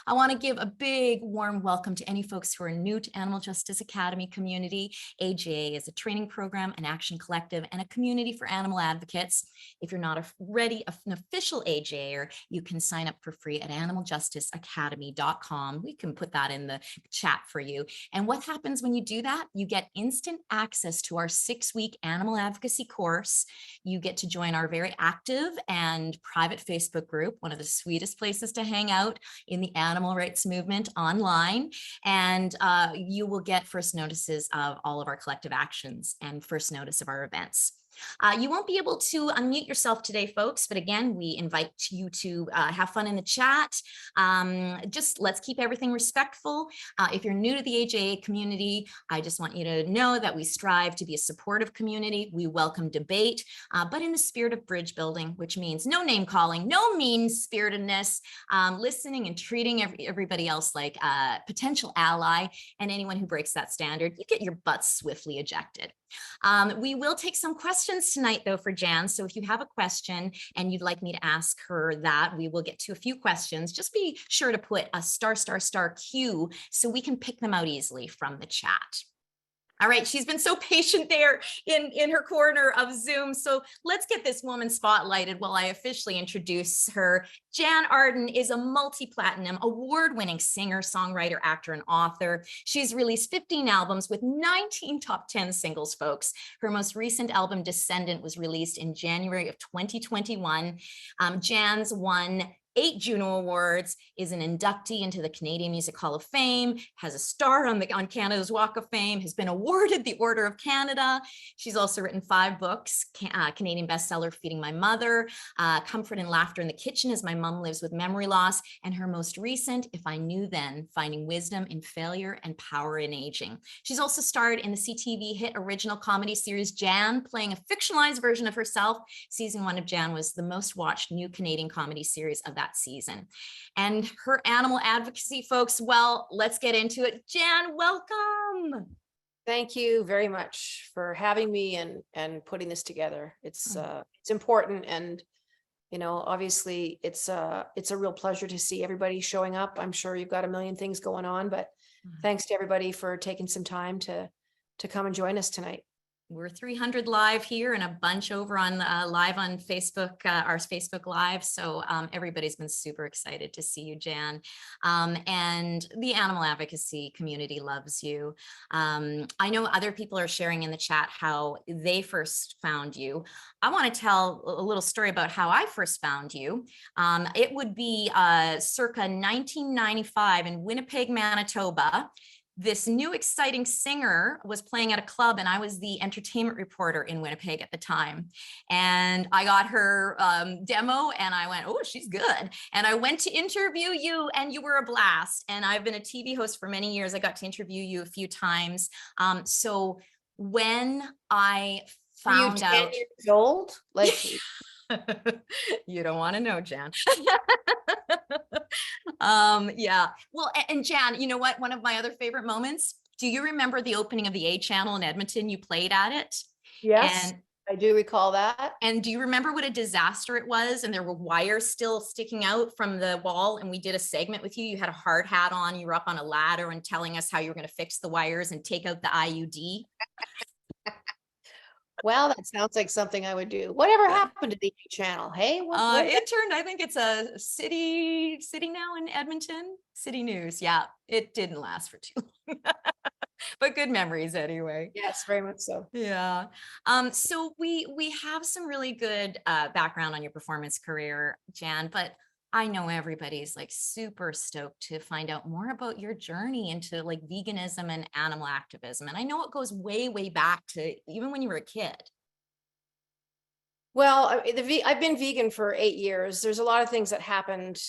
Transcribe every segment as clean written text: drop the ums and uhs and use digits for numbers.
I want to give a big warm welcome to any folks who are new to Animal Justice Academy community. AJA is a training program, an action collective, and a community for animal advocates. If you're not already an official AJAer, you can sign up for free at animaljusticeacademy.com. We can put that in the chat for you. And what happens when you do that? You get instant access to our 6-week animal advocacy course. You get to join our very active and private Facebook group, one of the sweetest places to hang out in the animal rights movement online. And you will get first notices of all of our collective actions and first notice of our events. You won't be able to unmute yourself today, folks, but again, we invite you to have fun in the chat. Just let's keep everything respectful. If you're new to the AJA community, I just want you to know that we strive to be a supportive community. We welcome debate, but in the spirit of bridge building, which means no name calling, no mean-spiritedness, listening and treating everybody else like a potential ally, and anyone who breaks that standard, you get your butts swiftly ejected. We will take some questions tonight, though, for Jann. So if you have a question and you'd like me to ask her that, we will get to a few questions. Just be sure to put a ***Q so we can pick them out easily from the chat. All right, she's been so patient there in her corner of Zoom. So let's get this woman spotlighted while I officially introduce her. Jann Arden is a multi-platinum award-winning singer, songwriter, actor, and author. She's released 15 albums with 19 top 10 singles, folks. Her most recent album, Descendant, was released in January of 2021. Jann's won 8 Juno Awards, is an inductee into the Canadian Music Hall of Fame, has a star on Canada's Walk of Fame, has been awarded the Order of Canada. She's also written 5 books, Canadian bestseller, Feeding My Mother, Comfort and Laughter in the Kitchen as My Mom Lives with Memory Loss, and her most recent, If I Knew Then, Finding Wisdom in Failure and Power in Aging. She's also starred in the CTV hit original comedy series Jann, playing a fictionalized version of herself. Season 1 of Jann was the most watched new Canadian comedy series of that season. And her animal advocacy, folks, well, let's get into it. Jann, welcome. Thank you very much for having me and putting this together. It's important, and obviously it's a real pleasure to see everybody showing up. I'm sure you've got a million things going on, but thanks to everybody for taking some time to come and join us tonight. We're 300 live here and a bunch over on live on Facebook, our Facebook Live. So everybody's been super excited to see you, Jann. And the animal advocacy community loves you. I know other people are sharing in the chat how they first found you. I want to tell a little story about how I first found you. It would be circa 1995 in Winnipeg, Manitoba. This new exciting singer was playing at a club, and I was the entertainment reporter in Winnipeg at the time. And I got her demo and I went, oh, she's good. And I went to interview you and you were a blast. And I've been a TV host for many years. I got to interview you a few times. So when I found out— 10 years old? Like you don't want to know, Jann. Yeah. Well, and Jann, you know what? One of my other favorite moments, do you remember the opening of the A Channel in Edmonton? You played at it. Yes, and I do recall that. And do you remember what a disaster it was? And there were wires still sticking out from the wall. And we did a segment with you. You had a hard hat on. You were up on a ladder and telling us how you were going to fix the wires and take out the IUD. Well, that sounds like something I would do. Whatever happened to the channel? Hey, it turned, I think it's a city now in Edmonton, City News. Yeah, it didn't last for too long, but good memories anyway. Yes, very much so. Yeah. So we have some really good background on your performance career, Jann, but I know everybody's like super stoked to find out more about your journey into like veganism and animal activism. And I know it goes way, way back to even when you were a kid. Well, I've been vegan for 8 years. There's a lot of things that happened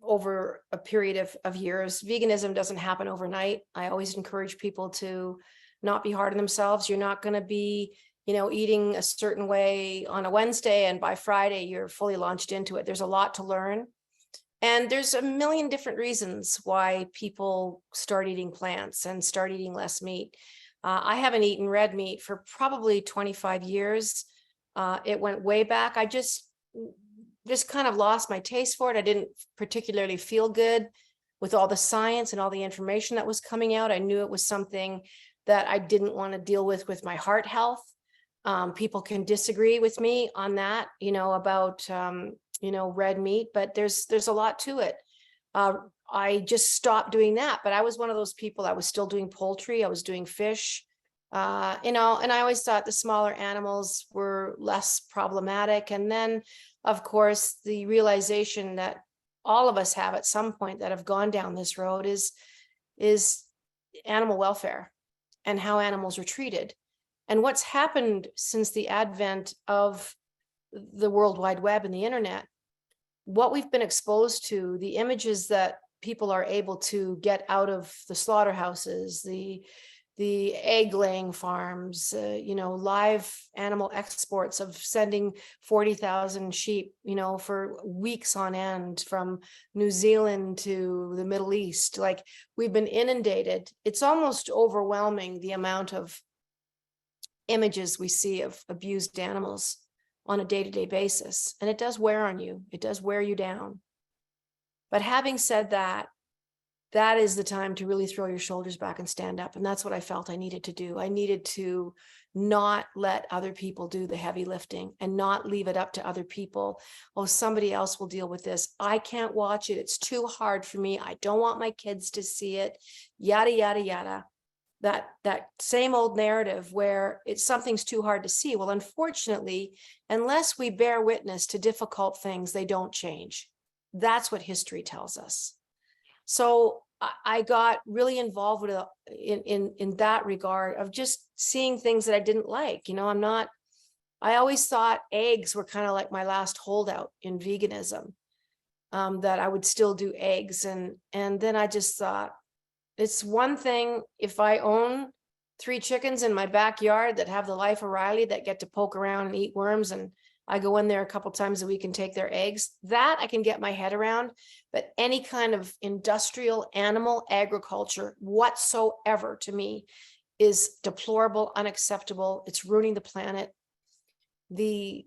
over a period of years. Veganism doesn't happen overnight. I always encourage people to not be hard on themselves. You're not going to be eating a certain way on a Wednesday, and by Friday, you're fully launched into it. There's a lot to learn. And there's a million different reasons why people start eating plants and start eating less meat. I haven't eaten red meat for probably 25 years. It went way back. just kind of lost my taste for it. I didn't particularly feel good with all the science and all the information that was coming out. I knew it was something that I didn't want to deal with my heart health. People can disagree with me on that, about, red meat, but there's a lot to it. I just stopped doing that, but I was one of those people. I was still doing poultry. I was doing fish, and I always thought the smaller animals were less problematic. And then, of course, the realization that all of us have at some point that have gone down this road is animal welfare and how animals are treated. And what's happened since the advent of the World Wide Web and the internet, what we've been exposed to, the images that people are able to get out of the slaughterhouses, the egg laying farms, live animal exports of sending 40,000 sheep, for weeks on end from New Zealand to the Middle East. Like, we've been inundated. It's almost overwhelming, the amount of images we see of abused animals on a day-to-day basis. And it does wear on you. It does wear you down. But having said that, that is the time to really throw your shoulders back and stand up. And that's what I felt I needed to do. I needed to not let other people do the heavy lifting and not leave it up to other people. Oh, somebody else will deal with this. I can't watch it. It's too hard for me. I don't want my kids to see it. Yada, yada, yada. That same old narrative where something's too hard to see. Well, unfortunately, unless we bear witness to difficult things, they don't change. That's what history tells us. So I got really involved with in that regard of just seeing things that I didn't like. I always thought eggs were kind of like my last holdout in veganism, that I would still do eggs. And then I just thought, it's one thing if I own 3 chickens in my backyard that have the life of Riley that get to poke around and eat worms, and I go in there a couple times a week and take their eggs. That I can get my head around. But any kind of industrial animal agriculture whatsoever, to me, is deplorable, unacceptable. It's ruining the planet. The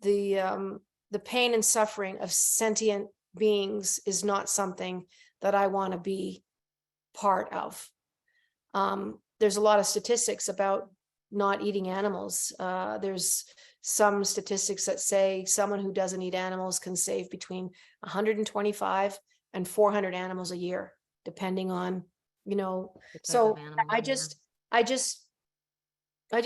pain and suffering of sentient beings is not something that I want to be part of. There's a lot of statistics about not eating animals. There's some statistics that say someone who doesn't eat animals can save between 125 and 400 animals a year, depending on, so I just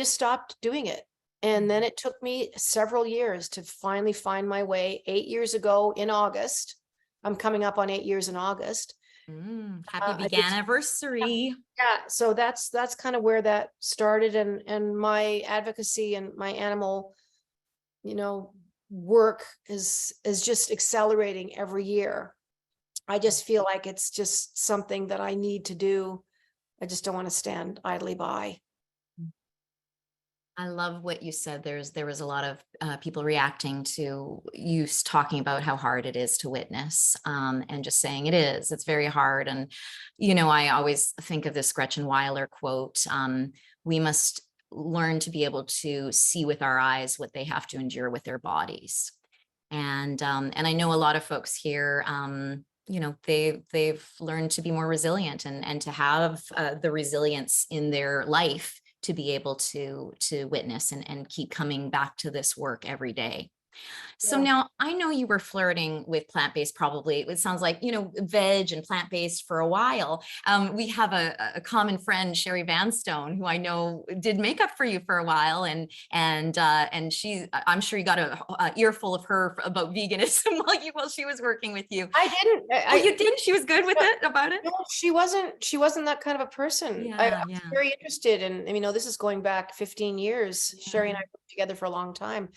stopped doing it. And then it took me several years to finally find my way. 8 years ago in August, I'm coming up on 8 years in August. Happy vegan anniversary. Yeah, so that's kind of where that started, and my advocacy and my animal, work is just accelerating every year. I just feel like it's just something that I need to do. I just don't want to stand idly by. I love what you said. There was a lot of people reacting to you talking about how hard it is to witness, and just saying it's very hard. And, I always think of this Gretchen Weiler quote, we must learn to be able to see with our eyes what they have to endure with their bodies. And I know a lot of folks here, they've learned to be more resilient and to have the resilience in their life to be able to witness and keep coming back to this work every day. So now I know you were flirting with plant-based, probably. It sounds like, veg and plant-based for a while. We have a common friend, Sherry Vanstone, who I know did makeup for you for a while. And I'm sure you got a earful of her about veganism while she was working with you. I didn't. You didn't? She was good with it, about it? No, she wasn't that kind of a person. I was very interested in, this is going back 15 years. Yeah. Sherry and I worked together for a long time.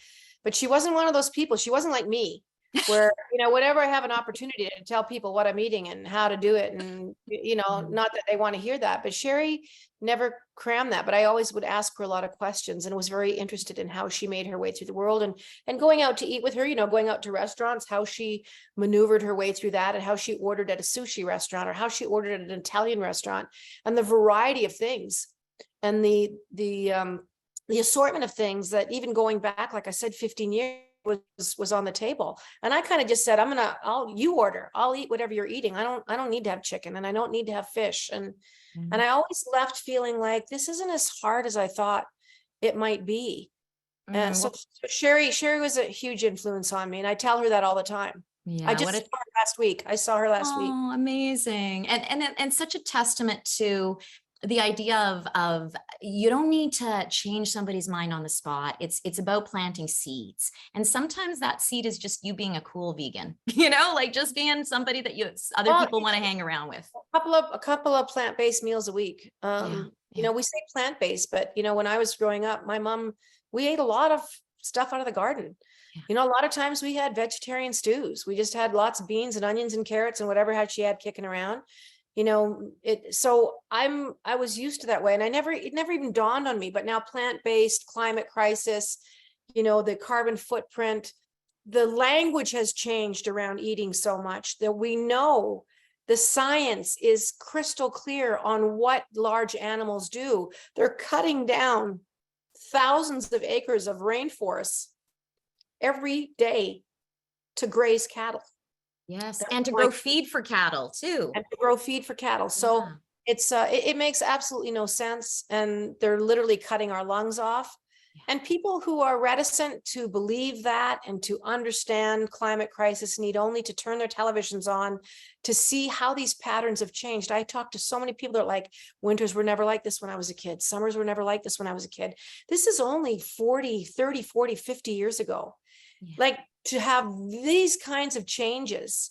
But she wasn't one of those people. She wasn't like me, where, whenever I have an opportunity to tell people what I'm eating and how to do it, and, not that they want to hear that, but Sherry never crammed that. But I always would ask her a lot of questions and was very interested in how she made her way through the world, and going out to eat with her, going out to restaurants, how she maneuvered her way through that, and how she ordered at a sushi restaurant or how she ordered at an Italian restaurant, and the variety of things and the assortment of things that, even going back, like I said, 15 years, was on the table. And I kind of just said, you order, I'll eat whatever you're eating. I don't need to have chicken, and I don't need to have fish. And I always left feeling like this isn't as hard as I thought it might be. And so Sherry was a huge influence on me, and I tell her that all the time. Yeah, I just saw her last week. I saw her last week. Oh, amazing. And such a testament to the idea of you don't need to change somebody's mind on the spot. It's about planting seeds. And sometimes that seed is just you being a cool vegan, like just being somebody that other people want to hang around with. A couple of plant-based meals a week. We say plant-based, but when I was growing up, my mom, we ate a lot of stuff out of the garden. A lot of times we had vegetarian stews. We just had lots of beans and onions and carrots and whatever she had kicking around. So I was used to that way, and it never even dawned on me. But now plant-based, climate crisis, the carbon footprint, the language has changed around eating so much that we know the science is crystal clear on what large animals do. They're cutting down thousands of acres of rainforests every day to graze cattle. Yes, and to grow feed for cattle too. So it makes absolutely no sense, and they're literally cutting our lungs off. And people who are reticent to believe that and to understand climate crisis need only to turn their televisions on to see how these patterns have changed. I talked to so many people that are like, winters were never like this when I was a kid. Summers were never like this when I was a kid. This is only 40, 30, 40, 50 years ago. Yeah. Like, to have these kinds of changes.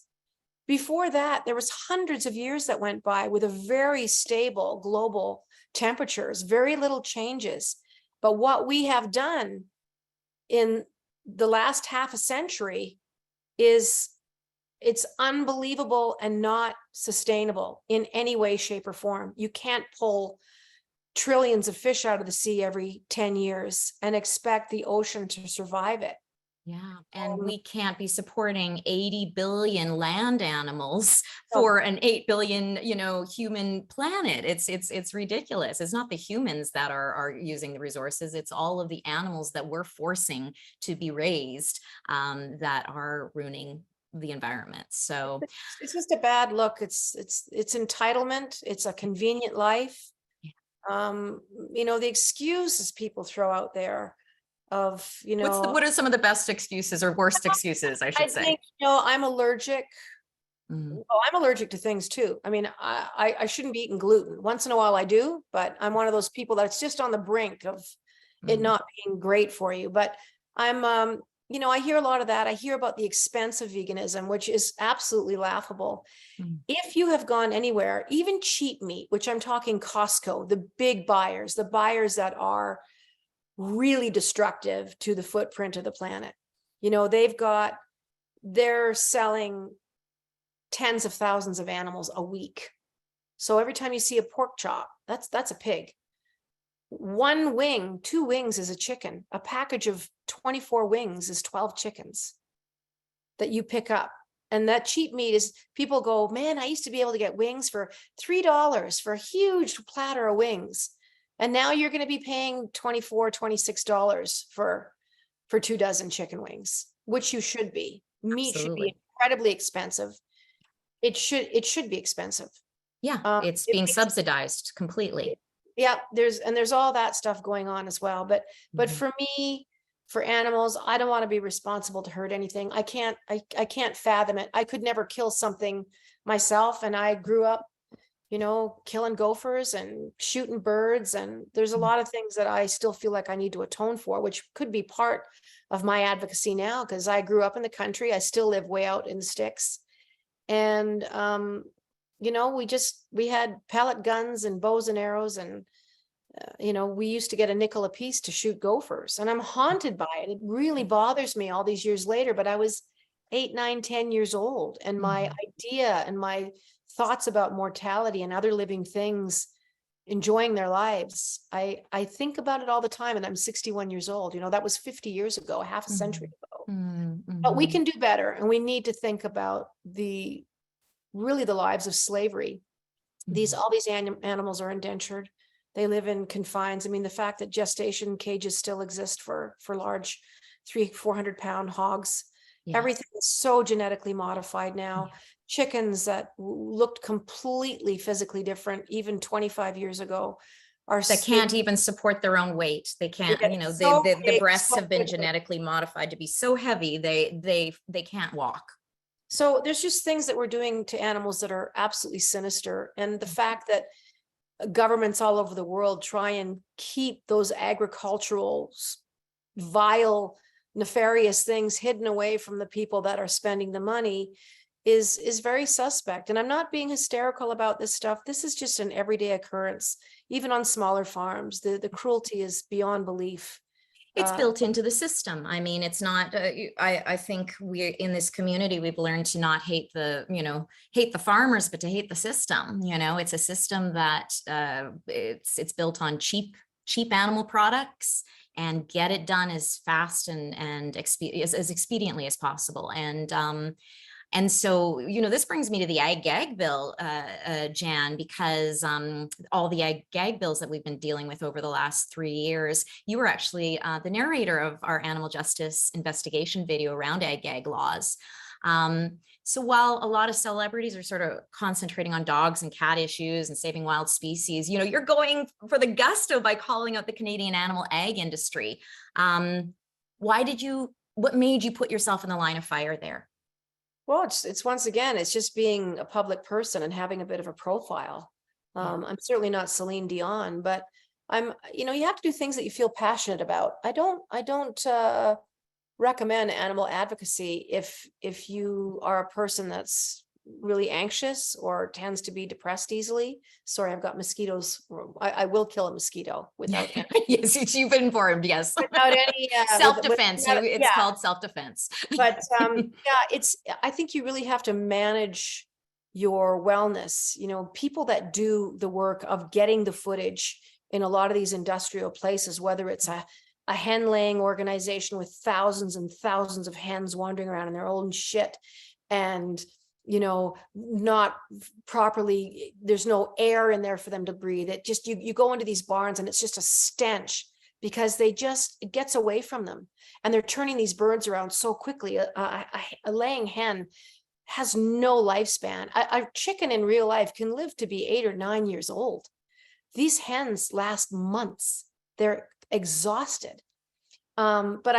Before that, there was hundreds of years that went by with a very stable global temperatures, very little changes. But what we have done in the last half a century it's unbelievable and not sustainable in any way, shape, or form. You can't pull trillions of fish out of the sea every 10 years and expect the ocean to survive it. Yeah, and we can't be supporting 80 billion land animals for an 8 billion, human planet. It's ridiculous. It's not the humans that are using the resources. It's all of the animals that we're forcing to be raised that are ruining the environment. So it's just a bad look. It's entitlement. It's a convenient life. The excuses people throw out there of, what are some of the best excuses or worst excuses, I should say? Think, I'm allergic. Well, I'm allergic to things too. I mean, I shouldn't be eating gluten. Once in a while I do, but I'm one of those people that's just on the brink of it not being great for you. But I'm, I hear a lot of that. I hear about the expense of veganism, which is absolutely laughable. If you have gone anywhere, even cheap meat, which I'm talking Costco, the big buyers, the buyers that are really destructive to the footprint of the planet. They're selling tens of thousands of animals a week. So every time you see a pork chop, that's a pig. One wing, 2 wings is a chicken. A package of 24 wings is 12 chickens that you pick up. And that cheap meat is, people go, man, I used to be able to get wings for $3 for a huge platter of wings. And now you're going to be paying $24, $26 for 2 dozen chicken wings, which you should be. Meat should be incredibly expensive. It should be expensive. Yeah, it's being subsidized completely. Yeah, there's all that stuff going on as well. But for me, for animals, I don't want to be responsible to hurt anything. I can't fathom it. I could never kill something myself, and I grew up killing gophers and shooting birds. And there's a lot of things that I still feel like I need to atone for, which could be part of my advocacy now, because I grew up in the country. I still live way out in the sticks. And, we had pellet guns and bows and arrows, and, we used to get a nickel a piece to shoot gophers, and I'm haunted by it. It really bothers me all these years later, but I was 8, 9, 10 years old. And my idea and my thoughts about mortality and other living things enjoying their lives, I think about it all the time, and I'm 61 years old. That was 50 years ago, half a century ago. But we can do better, and we need to think about the lives of slavery. All these animals are indentured. They live in confines. I mean, the fact that gestation cages still exist for large 400 pound hogs. Yeah. Everything is so genetically modified now. Yeah. Chickens that looked completely physically different even 25 years ago are That can't even support their own weight. They can't, get you know, so the big, breasts so have been quickly. genetically modified to be so heavy, they can't walk. So there's just things that we're doing to animals that are absolutely sinister. And the fact that governments all over the world try and keep those agricultural, vile, nefarious things hidden away from the people that are spending the money is very suspect. And I'm not being hysterical about this stuff. This is just an everyday occurrence, even on smaller farms. The cruelty is beyond belief. It's built into the system. I mean, it's not, I think we're in this community, we've learned to not hate the, you know, hate the farmers, but to hate the system. You know, it's a system that it's built on cheap animal products and get it done as fast and as expediently as possible. And so, you know, this brings me to the ag gag bill, Jann, because all the ag gag bills that we've been dealing with over the last 3 years, you were actually the narrator of our animal justice investigation video around ag gag laws. So while a lot of celebrities are sort of concentrating on dogs and cat issues and saving wild species, you know, you're going for the gusto by calling out the Canadian animal ag industry. What made you put yourself in the line of fire there? Well, it's once again, it's just being a public person and having a bit of a profile. I'm certainly not Celine Dion, but you know, you have to do things that you feel passionate about. I don't recommend animal advocacy if you are a person that's really anxious or tends to be depressed easily. Sorry, I've got mosquitoes. I will kill a mosquito without Yes, you've been informed. Yes, without any self-defense. It's called self-defense. But yeah, I think you really have to manage your wellness. You know, people that do the work of getting the footage in a lot of these industrial places, whether it's a hen laying organization with thousands and thousands of hens wandering around in their own shit, and you know, not properly, there's no air in there for them to breathe. It just, you go into these barns and it's just a stench because it gets away from them. And they're turning these birds around so quickly. A laying hen has no lifespan. A chicken in real life can live to be 8 or 9 years old. These hens last months. They're exhausted. But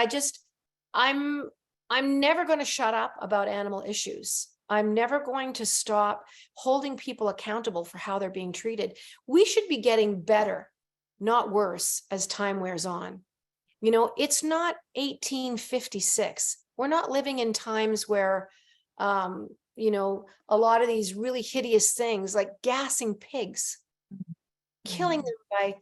I'm never going to shut up about animal issues. I'm never going to stop holding people accountable for how they're being treated. We should be getting better, not worse, as time wears on. You know, it's not 1856. We're not living in times where, you know, a lot of these really hideous things like gassing pigs, killing them by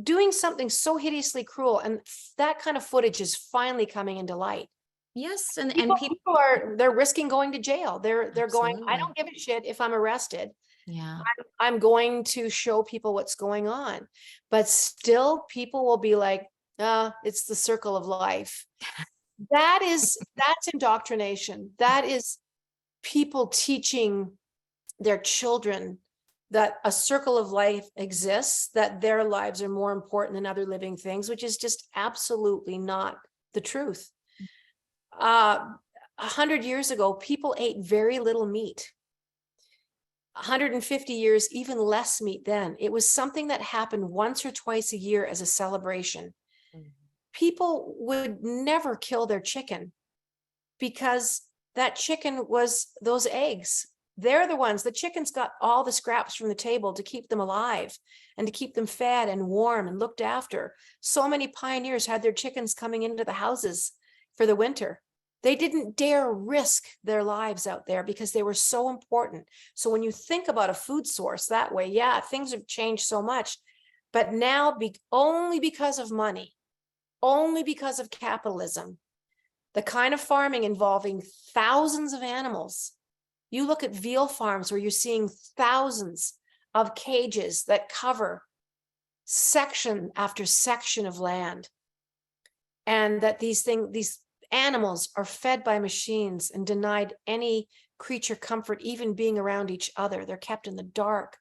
doing something so hideously cruel. And that kind of footage is finally coming into light. Yes, people they're risking going to jail. They're going, I don't give a shit if I'm arrested. Yeah, I'm going to show people what's going on. But still people will be like, it's the circle of life. That's indoctrination. That is people teaching their children that a circle of life exists, that their lives are more important than other living things, which is just absolutely not the truth. 100 years ago, people ate very little meat. 150 years, even less meat then. It was something that happened once or twice a year as a celebration. People would never kill their chicken because that chicken was those eggs. They're the ones, the chickens got all the scraps from the table to keep them alive and to keep them fed and warm and looked after. So many pioneers had their chickens coming into the houses for the winter. They didn't dare risk their lives out there because they were so important. So when you think about a food source that way, yeah, things have changed so much. But now, only because of money, only because of capitalism, the kind of farming involving thousands of animals. You look at veal farms where you're seeing thousands of cages that cover section after section of land. And that these animals are fed by machines and denied any creature comfort, even being around each other. They're kept in the dark.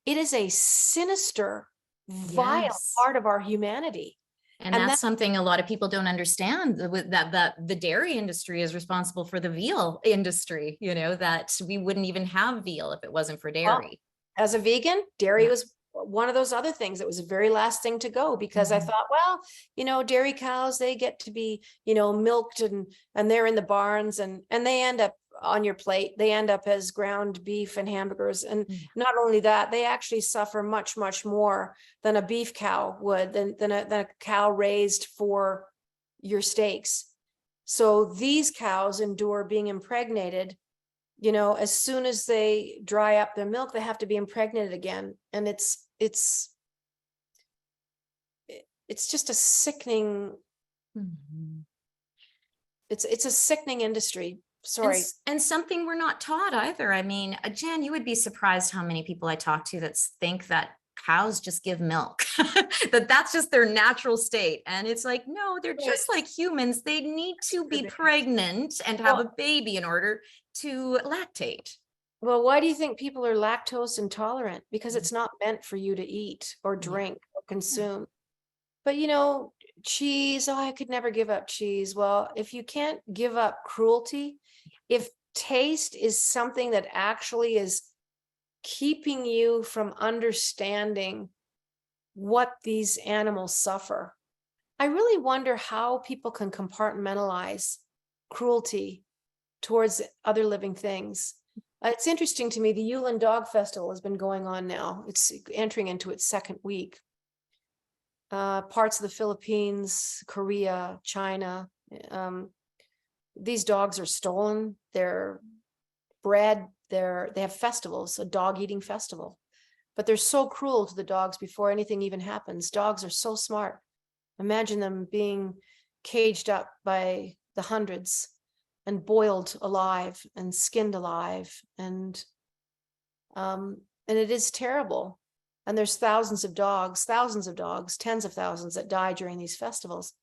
It is a sinister, vile part of our humanity. And And that's something a lot of people don't understand, that the dairy industry is responsible for the veal industry, that we wouldn't even have veal if it wasn't for dairy. As a vegan, dairy Yeah. was one of those other things that was the very last thing to go, because I thought, well, dairy cows, they get to be, milked and they're in the barns and they end up on your plate. They end up as ground beef and hamburgers. And not only that, they actually suffer much, much more than a beef cow would, than a cow raised for your steaks. So these cows endure being impregnated. As soon as they dry up their milk, they have to be impregnated again. And it's just a sickening, it's a sickening industry. Sorry. And something we're not taught either. I mean, Jan, you would be surprised how many people I talk to that think that cows just give milk, that's just their natural state. And it's like, no, they're just like humans. They need to be pregnant and have a baby in order to lactate. Well, why do you think people are lactose intolerant? Because it's not meant for you to eat or drink or consume. But cheese, I could never give up cheese. Well, if you can't give up cruelty, if taste is something that actually is keeping you from understanding what these animals suffer, I really wonder how people can compartmentalize cruelty towards other living things. It's interesting to me, the Yulin Dog Festival has been going on now. It's entering into its second week. Parts of the Philippines, Korea, China, these dogs are stolen. They're bred. They have festivals, a dog eating festival, but they're so cruel to the dogs before anything even happens. Dogs are so smart. Imagine them being caged up by the hundreds and boiled alive and skinned alive. And it is terrible. And there's thousands of dogs, tens of thousands that die during these festivals.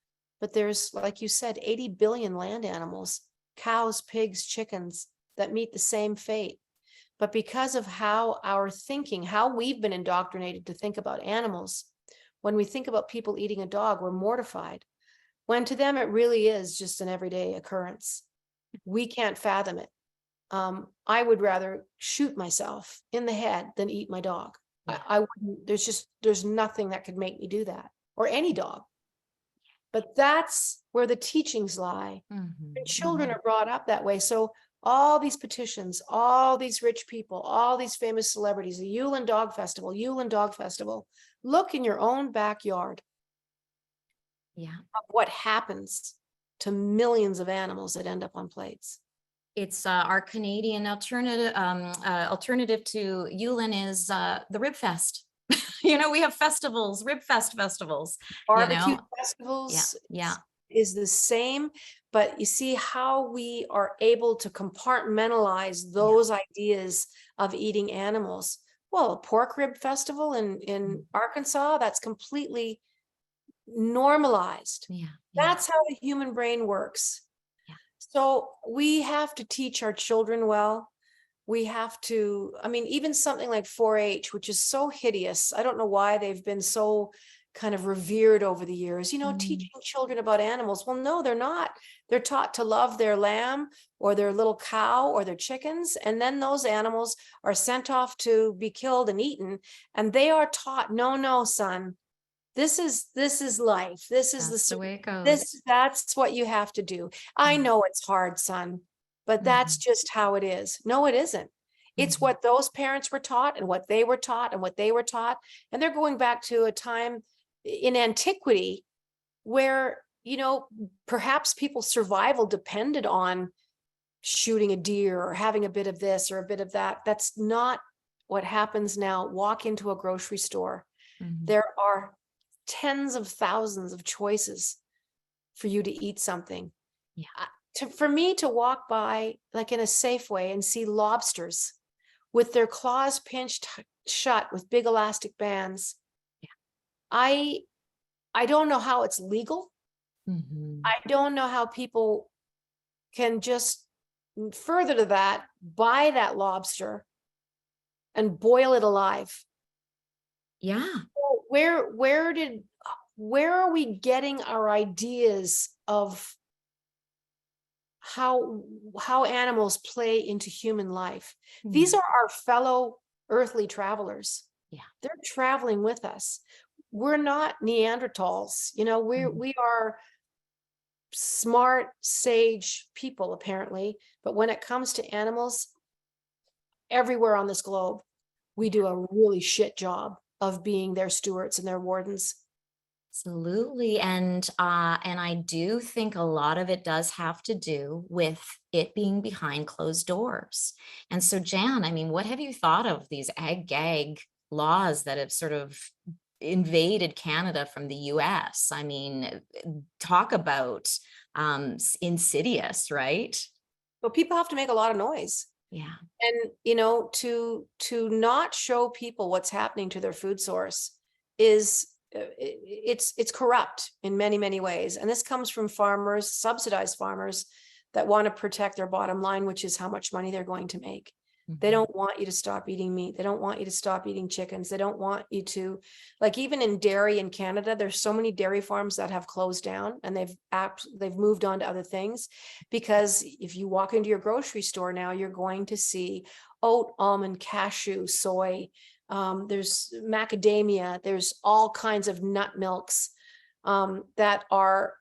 But there's, like you said, 80 billion land animals, cows, pigs, chickens, that meet the same fate. But because of how we've been indoctrinated to think about animals, when we think about people eating a dog, we're mortified. When to them, it really is just an everyday occurrence. We can't fathom it. I would rather shoot myself in the head than eat my dog. I wouldn't, there's nothing that could make me do that, or any dog. But that's where the teachings lie. And children are brought up that way. So all these petitions, all these rich people, all these famous celebrities, the Yulin Dog Festival, look in your own backyard. Of what happens to millions of animals that end up on plates. It's our Canadian alternative to Yulin is the Rib Fest. We have festivals, Rib Fest festivals. Barbecue festivals is the same, but you see how we are able to compartmentalize those ideas of eating animals. Well, a pork rib festival in Arkansas, that's completely normalized. That's how the human brain works. So we have to teach our children well. We have to, even something like 4-H, which is so hideous. I don't know why they've been so kind of revered over the years, teaching children about animals. Well, no, they're not. They're taught to love their lamb or their little cow or their chickens. And then those animals are sent off to be killed and eaten. And they are taught, no, son, this is life. That's the way it goes. That's what you have to do. I know it's hard, son, but that's just how it is. No, it isn't. It's what those parents were taught and what they were taught and what they were taught. And they're going back to a time in antiquity where, perhaps people's survival depended on shooting a deer or having a bit of this or a bit of that. That's not what happens now. Walk into a grocery store. There are tens of thousands of choices for you to eat something. For me to walk by, like in a Safeway, and see lobsters with their claws pinched shut with big elastic bands, I don't know how it's legal. I don't know how people can just, further to that, buy that lobster and boil it alive. where are we getting our ideas of how animals play into human life? These are our fellow earthly travelers. Yeah. They're traveling with us. We're not Neanderthals, you know, we are smart, sage people, apparently. But when it comes to animals, everywhere on this globe, we do a really shit job of being their stewards and their wardens. Absolutely. And I do think a lot of it does have to do with it being behind closed doors. And so, Jann, I mean, what have you thought of these ag gag laws that have sort of invaded Canada from the US? I mean, talk about insidious, right? But people have to make a lot of noise. Yeah. And, you know, to not show people what's happening to their food source is it's corrupt in many, many ways. And this comes from farmers, subsidized farmers that want to protect their bottom line, which is how much money they're going to make. They don't want you to stop eating meat. They don't want you to stop eating chickens. They don't want you to, like, even in dairy in Canada, there's so many dairy farms that have closed down and they've moved on to other things. Because if you walk into your grocery store now, you're going to see oat, almond, cashew, soy. There's macadamia. There's all kinds of nut milks that are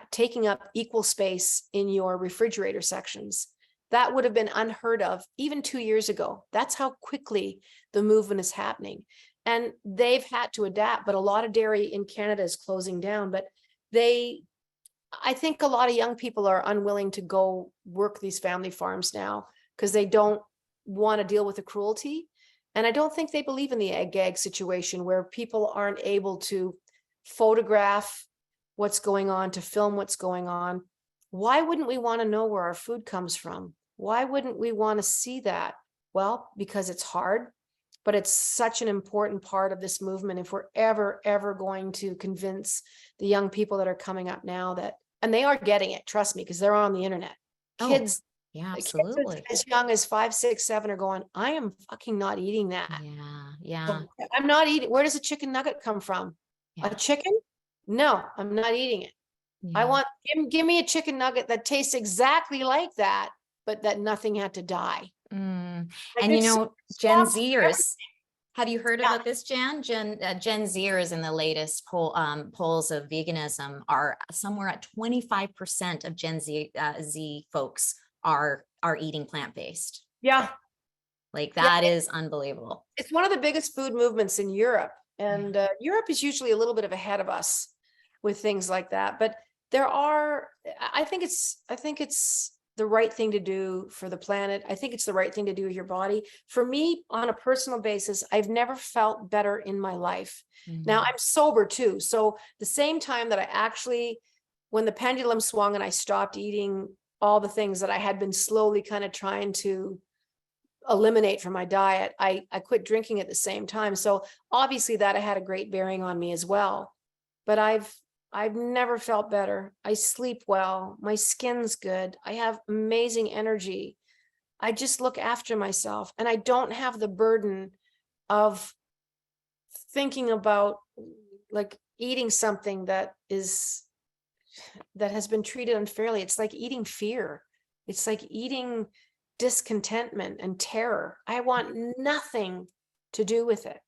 taking up equal space in your refrigerator sections. That would have been unheard of even 2 years ago. That's how quickly the movement is happening. And they've had to adapt, but a lot of dairy in Canada is closing down. But I think a lot of young people are unwilling to go work these family farms now because they don't want to deal with the cruelty. And I don't think they believe in the ag gag situation where people aren't able to photograph what's going on, to film what's going on. Why wouldn't we want to know where our food comes from? Why wouldn't we want to see that? Well, because it's hard, but it's such an important part of this movement. If we're ever going to convince the young people that are coming up now that, and they are getting it, trust me, because they're on the internet. Kids, yeah, absolutely. Kids as young as 5, 6, 7 are going, I am fucking not eating that. Yeah. I'm not eating. Where does a chicken nugget come from? A chicken? No, I'm not eating it. I want, give me a chicken nugget that tastes exactly like that, but that nothing had to die. And you know, Gen Zers, have you heard about this, Jann? Gen Zers in the latest polls of veganism are somewhere at 25% of Gen Z folks are eating plant-based. Yeah. Like that is unbelievable. It's one of the biggest food movements in Europe. And Europe is usually a little bit ahead of us with things like that. But I think it's the right thing to do for the planet. I think it's the right thing to do with your body. For me, on a personal basis, I've never felt better in my life. Now I'm sober too. So the same time that when the pendulum swung and I stopped eating all the things that I had been slowly kind of trying to eliminate from my diet, I quit drinking at the same time. So obviously that had a great bearing on me as well. But I've never felt better. I sleep well. My skin's good. I have amazing energy. I just look after myself and I don't have the burden of thinking about like eating something that has been treated unfairly. It's like eating fear. It's like eating discontentment and terror. I want nothing to do with it.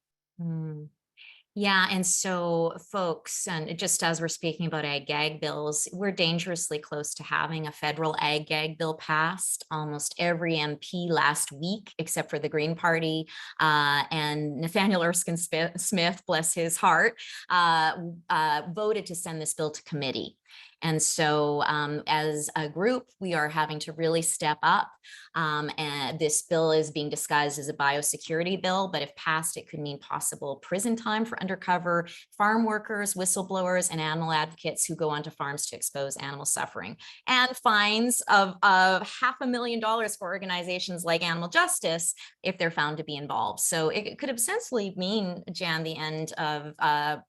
Yeah. And so folks, and just as we're speaking about ag gag bills, we're dangerously close to having a federal ag gag bill passed. Almost every MP last week, except for the Green Party and Nathaniel Erskine Smith, bless his heart, voted to send this bill to committee. And so as a group, we are having to really step up. And this bill is being disguised as a biosecurity bill, but if passed, it could mean possible prison time for undercover farm workers, whistleblowers, and animal advocates who go onto farms to expose animal suffering, and fines of $500,000 for organizations like Animal Justice if they're found to be involved. So it could essentially mean, Jann, the end of,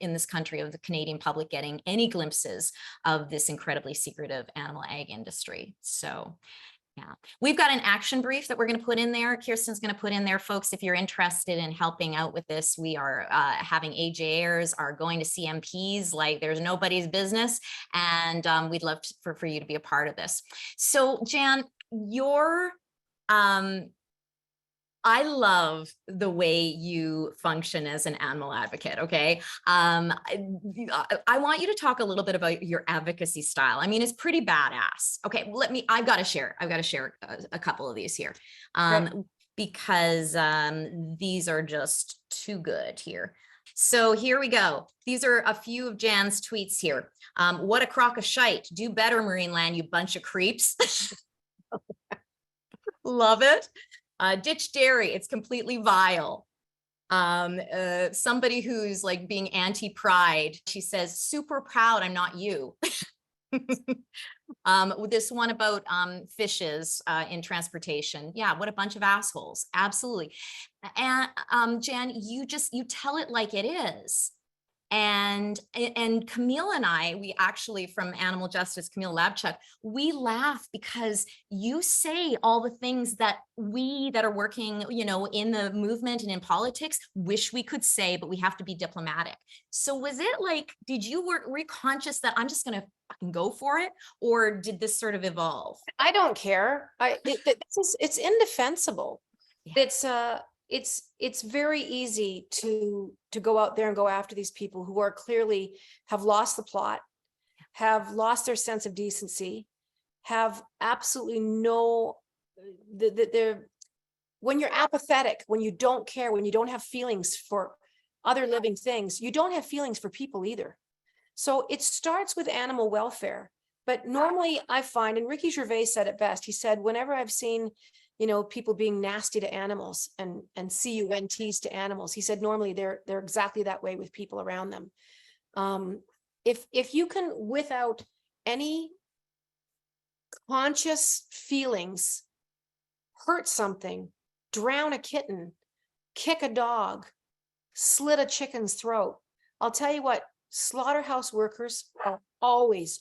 in this country, of the Canadian public getting any glimpses of this incredibly secretive animal ag industry. So Yeah, we've got an action brief that we're going to put in there. Kirsten's going to put in there, folks. If you're interested in helping out with this, we are having AJers are going to CMPs like there's nobody's business, and we'd love for you to be a part of this. So, Jann, your I love the way you function as an animal advocate. Okay. I want you to talk a little bit about your advocacy style. I mean, it's pretty badass. Okay. I've got to share a couple of these here. Because these are just too good here. So here we go. These are a few of Jann's tweets here. What a crock of shite. Do better, Marineland, you bunch of creeps. Love it. Ditch dairy, it's completely vile. Somebody who's like being anti-pride, she says, super proud I'm not you. This one about fishes in transportation. Yeah, what a bunch of assholes. Absolutely. And Jann, you tell it like it is. And Camille and I, we actually from Animal Justice, Camille Labchuk, we laugh because you say all the things that we that are working, you know, in the movement and in politics wish we could say, but we have to be diplomatic. So was it like, were you conscious that I'm just going to fucking go for it? Or did this sort of evolve? I don't care. It's indefensible. Yeah. It's very easy to go out there and go after these people who are clearly have lost the plot, have lost their sense of decency, have absolutely no, when you're apathetic, when you don't care, when you don't have feelings for other living things, you don't have feelings for people either. So it starts with animal welfare. But normally I find, and Ricky Gervais said it best, he said, whenever I've seen, you know, people being nasty to animals and CUNTs to animals, he said, normally they're exactly that way with people around them. If you can, without any conscious feelings, hurt something, drown a kitten, kick a dog, slit a chicken's throat, I'll tell you what, slaughterhouse workers are always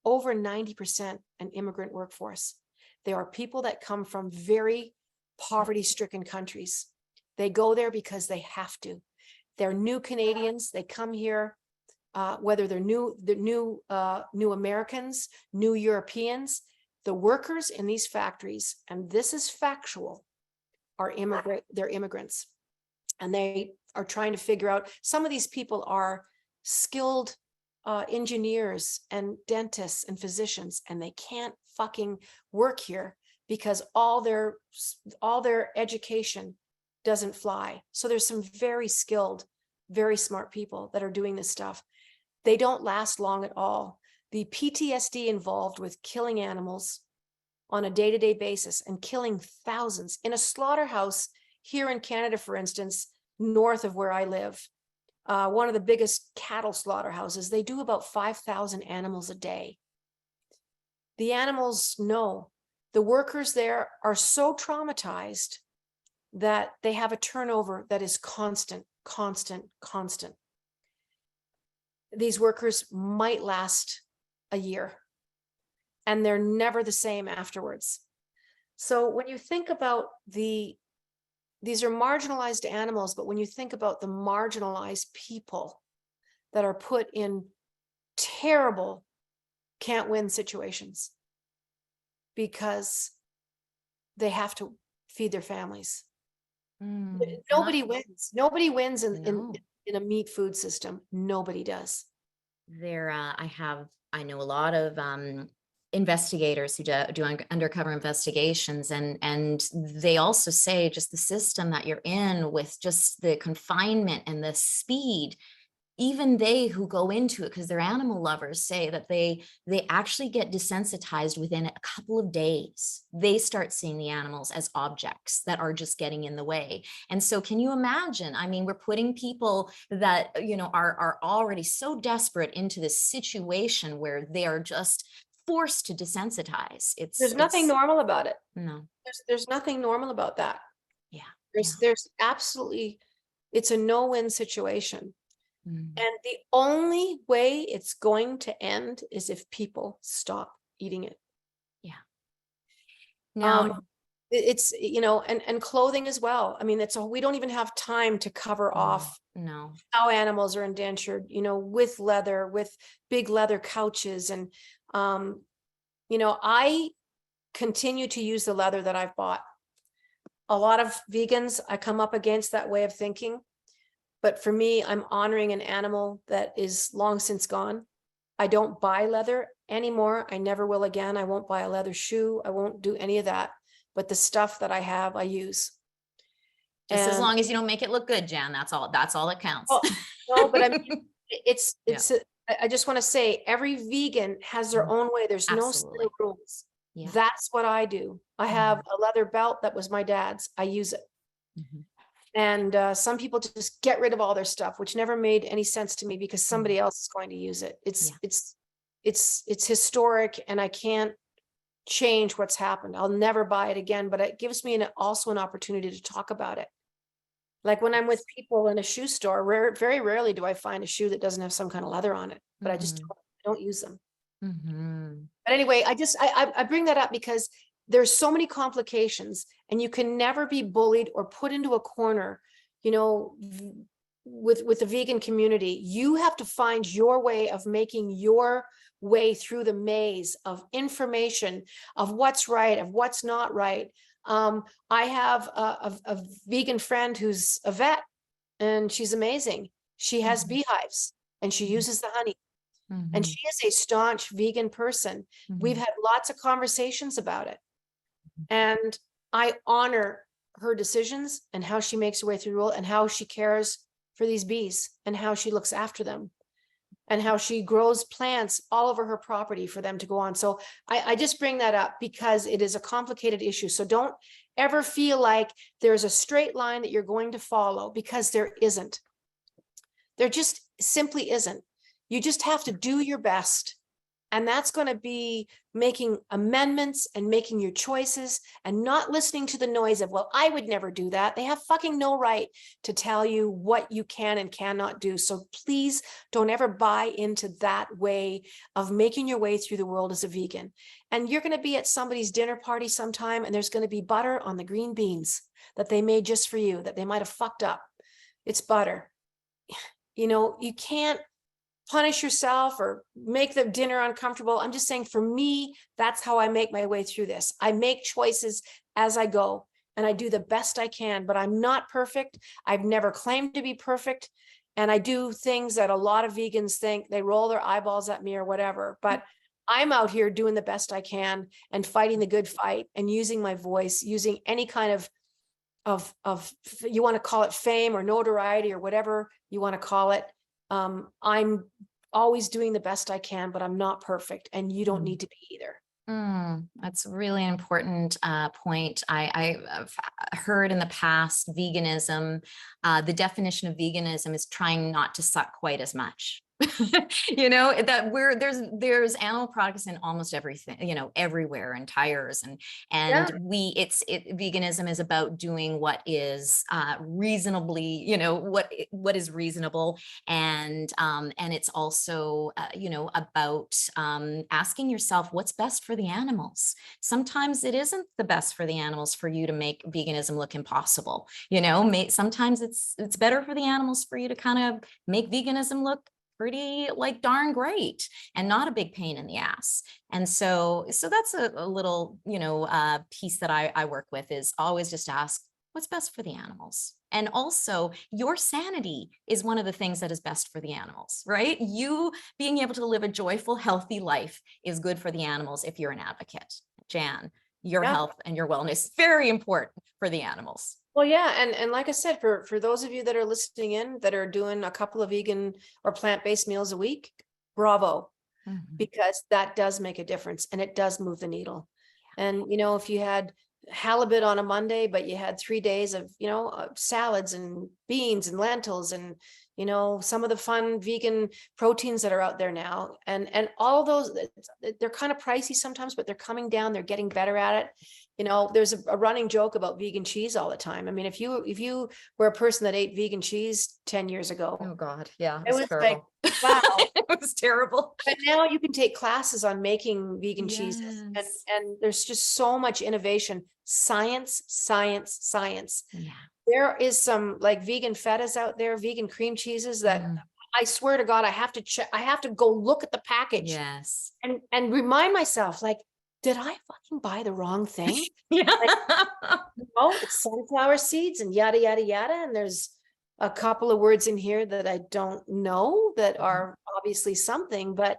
over 90% an immigrant workforce. There are people that come from very poverty-stricken countries. They go there because they have to. They're new Canadians. They come here, whether they're new Americans, new Europeans. The workers in these factories, and this is factual, they're immigrants. And they are trying to figure out, some of these people are skilled engineers and dentists and physicians, and they can't fucking work here because all their education doesn't fly. So there's some very skilled, very smart people that are doing this stuff. They don't last long at all. The PTSD involved with killing animals on a day-to-day basis and killing thousands in a slaughterhouse here in Canada, for instance, north of where I live, one of the biggest cattle slaughterhouses, they do about 5,000 animals a day. The animals know. The workers there are so traumatized that they have a turnover that is constant. These workers might last a year, and they're never the same afterwards. So when you think about these are marginalized animals, but when you think about the marginalized people that are put in terrible can't win situations because they have to feed their families. Nobody wins. Nobody wins in a meat food system. Nobody does. I know a lot of investigators who do undercover investigations, and they also say just the system that you're in with just the confinement and the speed, even they who go into it because they're animal lovers say that they actually get desensitized within a couple of days. They start seeing the animals as objects that are just getting in the way. And so can you imagine, I mean, we're putting people that, you know, are already so desperate into this situation where they are just forced to desensitize. There's nothing normal about it. No. There's nothing normal about that. Yeah. There's absolutely, it's a no-win situation. And the only way it's going to end is if people stop eating it. Yeah. Now, It's, you know, and clothing as well. I mean, we don't even have time to cover off no. how animals are indentured, you know, with leather, with big leather couches. And, you know, I continue to use the leather that I've bought. A lot of vegans, I come up against that way of thinking. But for me, I'm honoring an animal that is long since gone. I don't buy leather anymore. I never will again. I won't buy a leather shoe. I won't do any of that. But the stuff that I have, I use. Just as And long as you don't make it look good, Jan, that's all that counts. oh, no, but I mean, I just want to say every vegan has their own way. There's no set Absolutely. of rules. Yeah. That's what I do. I have a leather belt that was my dad's. I use it. Mhm. And some people just get rid of all their stuff, which never made any sense to me because somebody else is going to use it. It's historic, and I can't change what's happened. I'll never buy it again, but it gives me also an opportunity to talk about it. Like when I'm with people in a shoe store, very rarely do I find a shoe that doesn't have some kind of leather on it, but I just don't use them. But anyway, I bring that up because there's so many complications, and you can never be bullied or put into a corner, you know, with the vegan community. You have to find your way of making your way through the maze of information, of what's right, of what's not right. I have a vegan friend who's a vet, and she's amazing. She has beehives, and she uses the honey. And she is a staunch vegan person. We've had lots of conversations about it. And I honor her decisions and how she makes her way through the world, and how she cares for these bees, and how she looks after them, and how she grows plants all over her property for them to go on. So I just bring that up because it is a complicated issue. So don't ever feel like there's a straight line that you're going to follow, because there isn't. There just simply isn't. You just have to do your best. And that's going to be making amendments and making your choices, and not listening to the noise of, well, I would never do that. They have fucking no right to tell you what you can and cannot do. So please don't ever buy into that way of making your way through the world as a vegan. And you're going to be at somebody's dinner party sometime, and there's going to be butter on the green beans that they made just for you, that they might have fucked up. It's butter. You know, you can't punish yourself or make the dinner uncomfortable. I'm just saying, for me, that's how I make my way through this. I make choices as I go, and I do the best I can, but I'm not perfect. I've never claimed to be perfect. And I do things that a lot of vegans think, they roll their eyeballs at me or whatever, but I'm out here doing the best I can and fighting the good fight and using my voice, using any kind of you want to call it fame or notoriety or whatever you want to call it. I'm always doing the best I can, but I'm not perfect, and you don't need to be either. That's a really important point. I've heard in the past, veganism, the definition of veganism is trying not to suck quite as much. You know, that there's animal products in almost everything, you know, everywhere, and tires, and veganism is about doing what is reasonably, you know, what is reasonable, and it's also you know, about asking yourself what's best for the animals. Sometimes it isn't the best for the animals for you to make veganism look impossible. You know, sometimes it's better for the animals for you to kind of make veganism look pretty like darn great and not a big pain in the ass. And so that's a little, you know, piece that I work with, is always just ask what's best for the animals. And also, your sanity is one of the things that is best for the animals, right? You being able to live a joyful, healthy life is good for the animals if you're an advocate. Jann, your health and your wellness is very important for the animals. Well, yeah. And like I said, for those of you that are listening in, that are doing a couple of vegan or plant-based meals a week, bravo, because that does make a difference, and it does move the needle. And, you know, if you had halibut on a Monday, but you had 3 days of, you know, salads and beans and lentils and, you know, some of the fun vegan proteins that are out there now, and all of those, they're kind of pricey sometimes, but they're coming down, they're getting better at it. You know, there's a running joke about vegan cheese all the time. I mean, if you were a person that ate vegan cheese 10 years ago, Oh God. Yeah. it was like, Terrible. wow. It was terrible. But now you can take classes on making vegan cheeses, Yes. and there's just so much innovation. Science, science, science. Yeah. There is some like vegan fetas out there, vegan cream cheeses that Mm. I swear to God, I have to check. I have to go look at the package Yes. and remind myself, like, did I fucking buy the wrong thing? Yeah. Oh, it's sunflower seeds and yada, yada, yada. And there's a couple of words in here that I don't know that are obviously something, but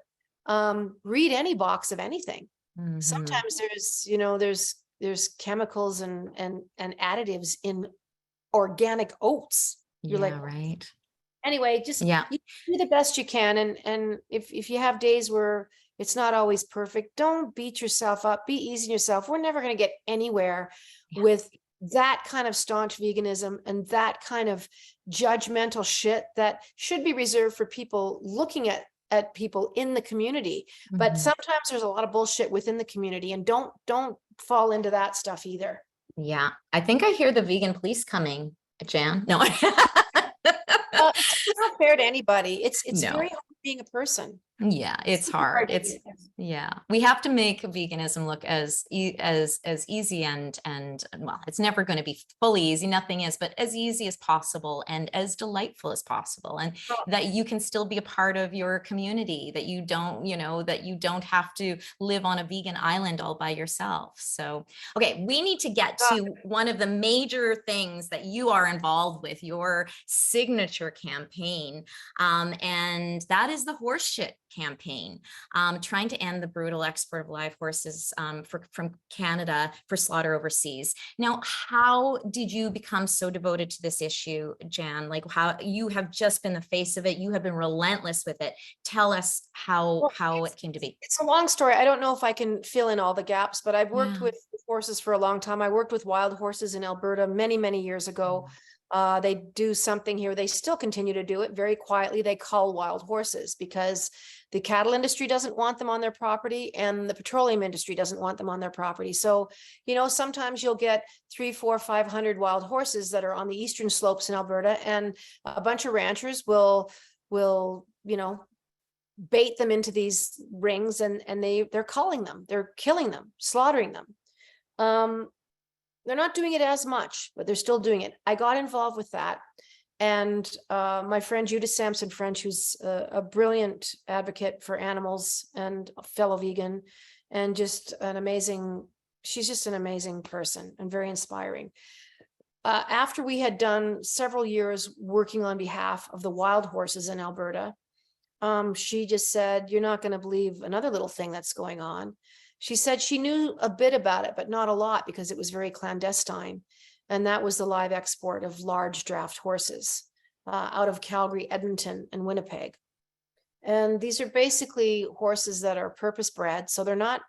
read any box of anything. Mhm. Sometimes there's, you know, there's chemicals and additives in organic oats. You're like, Yeah, right. anyway, just Yeah. you do the best you can. And if you have days where it's not always perfect, don't beat yourself up, be easy on yourself. We're never going to get anywhere Yeah. with that kind of staunch veganism and that kind of judgmental shit that should be reserved for people looking at people in the community. But Mhm. sometimes there's a lot of bullshit within the community, and don't fall into that stuff either. Yeah. I think I hear the vegan police coming, Jan. No. It's not fair to anybody. It's No. very hard being a person. Yeah, it's super hard. to It's be a person. yeah. We have to make veganism look as easy and well, it's never going to be fully easy. Nothing is, but as easy as possible and as delightful as possible, and Oh. that you can still be a part of your community. That you don't, that you don't have to live on a vegan island all by yourself. So, okay, we need to get to one of the major things that you are involved with, your signature campaign, and that is the Horseshit campaign, trying to end the brutal export of live horses from Canada for slaughter overseas. Now, how did you become so devoted to this issue, Jan? Like, how you have just been the face of it. You have been relentless with it. Tell us how it came to be. It's a long story. I don't know if I can fill in all the gaps, but I've worked Yeah. with horses for a long time. I worked with wild horses in Alberta many, many years ago. They do something here. They still continue to do it very quietly. They cull wild horses because the cattle industry doesn't want them on their property and the petroleum industry doesn't want them on their property. So, sometimes you'll get 300, 400, 500 wild horses that are on the eastern slopes in Alberta, and a bunch of ranchers will bait them into these rings, and they're culling them, they're killing them, slaughtering them. They're not doing it as much, but they're still doing it. I got involved with that. And my friend Judith Sampson French, who's a brilliant advocate for animals and a fellow vegan, and just she's just an amazing person and very inspiring. After we had done several years working on behalf of the wild horses in Alberta, she just said, "You're not going to believe another little thing that's going on." She said she knew a bit about it, but not a lot because it was very clandestine. And that was the live export of large draft horses out of Calgary, Edmonton, and Winnipeg. And these are basically horses that are purpose bred. So they're not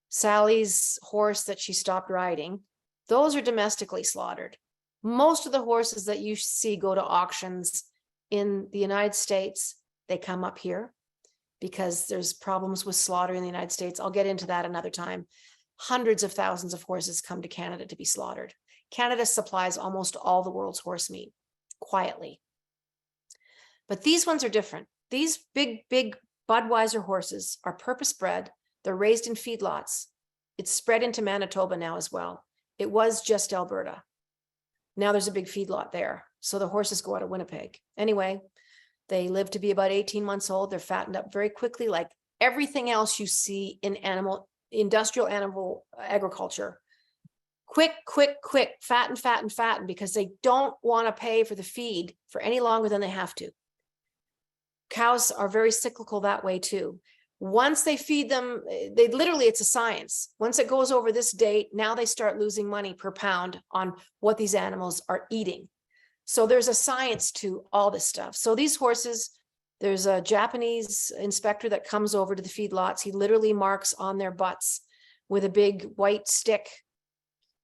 Sally's horse that she stopped riding. Those are domestically slaughtered. Most of the horses that you see go to auctions in the United States, they come up here because there's problems with slaughter in the United States. I'll get into that another time. Hundreds of thousands of horses come to Canada to be slaughtered. Canada supplies almost all the world's horse meat quietly. But these ones are different. These big Budweiser horses are purpose bred. They're raised in feedlots. It's spread into Manitoba now as well. It was just Alberta. Now there's a big feedlot there. So the horses go out of Winnipeg. Anyway, they live to be about 18 months old. They're fattened up very quickly, like everything else you see in industrial animal agriculture. Quick, fatten, because they don't want to pay for the feed for any longer than they have to. Cows are very cyclical that way too. Once they feed them, it's a science. Once it goes over this date, now they start losing money per pound on what these animals are eating. So there's a science to all this stuff. So these horses, there's a Japanese inspector that comes over to the feedlots. He literally marks on their butts with a big white stick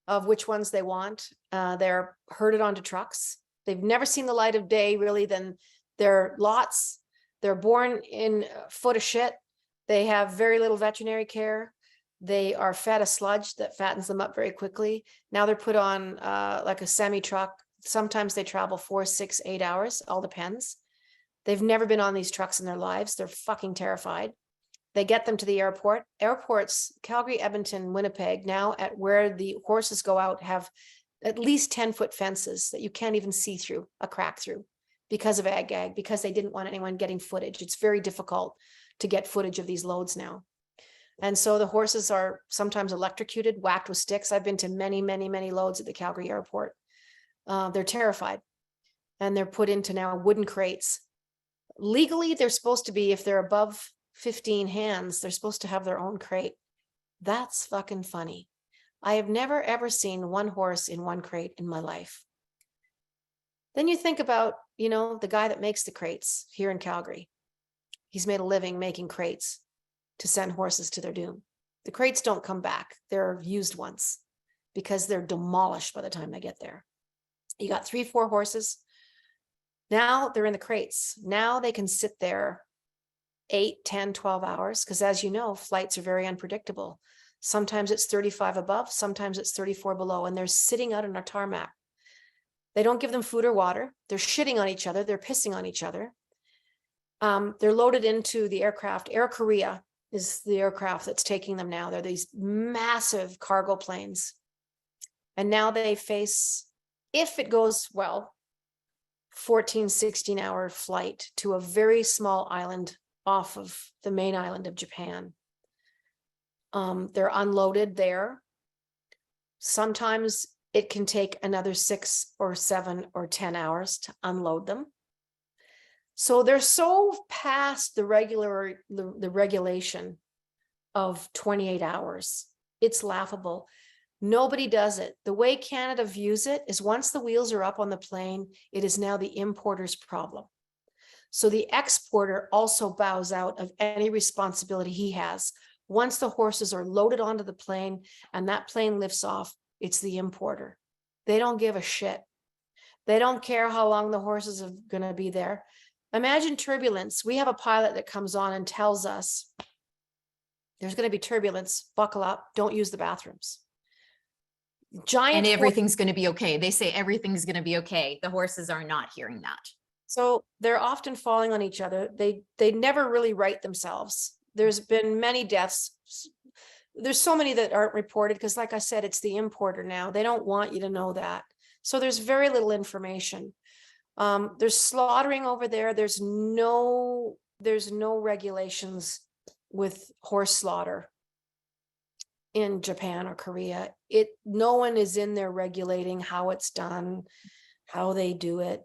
of which ones they want. They're herded onto trucks. They've never seen the light of day, really. Then they're lots. They're born in a foot of shit. They have very little veterinary care. They are fed a sludge that fattens them up very quickly. Now they're put on like a semi truck. Sometimes they travel 4, 6, 8 hours, all depends. They've never been on these trucks in their lives. They're fucking terrified. They get them to the airport. Airports, Calgary, Edmonton, Winnipeg, now at where the horses go out have at least 10-foot fences that you can't even see through, a crack through, because of ag, because they didn't want anyone getting footage. It's very difficult to get footage of these loads now. And so the horses are sometimes electrocuted, whacked with sticks. I've been to many, many, many loads at the Calgary airport. They're terrified. And they're put into now wooden crates. Legally, they're supposed to be, if they're above 15 hands, they're supposed to have their own crate. That's fucking funny. I have never, ever seen one horse in one crate in my life. Then you think about, you know, the guy that makes the crates here in Calgary. He's made a living making crates to send horses to their doom. The crates don't come back. They're used once because they're demolished by the time they get there. You got 3, 4 horses. Now they're in the crates. Now they can sit there 8, 10, 12 hours. Because as you know, flights are very unpredictable. Sometimes it's 35 above, sometimes it's 34 below, and they're sitting out on a tarmac. They don't give them food or water. They're shitting on each other. They're pissing on each other. They're loaded into the aircraft. Air Korea is the aircraft that's taking them now. They're these massive cargo planes. And now they face, if it goes well, 14, 16-hour flight to a very small island off of the main island of Japan. They're unloaded there. Sometimes it can take another 6 or 7 or 10 hours to unload them. So they're so past the regulation of 28 hours. It's laughable. Nobody does it. The way Canada views it is once the wheels are up on the plane, it is now the importer's problem. So the exporter also bows out of any responsibility he has. Once the horses are loaded onto the plane and that plane lifts off, it's the importer. They don't give a shit. They don't care how long the horses are going to be there. Imagine turbulence. We have a pilot that comes on and tells us there's going to be turbulence. Buckle up. Don't use the bathrooms. And everything's going to be okay. They say everything's going to be okay. The horses are not hearing that. So they're often falling on each other. They never really right themselves. There's been many deaths. There's so many that aren't reported because, like I said, it's the importer now. They don't want you to know that. So there's very little information. There's slaughtering over there. There's no regulations with horse slaughter in Japan or Korea. No one is in there regulating how it's done, how they do it.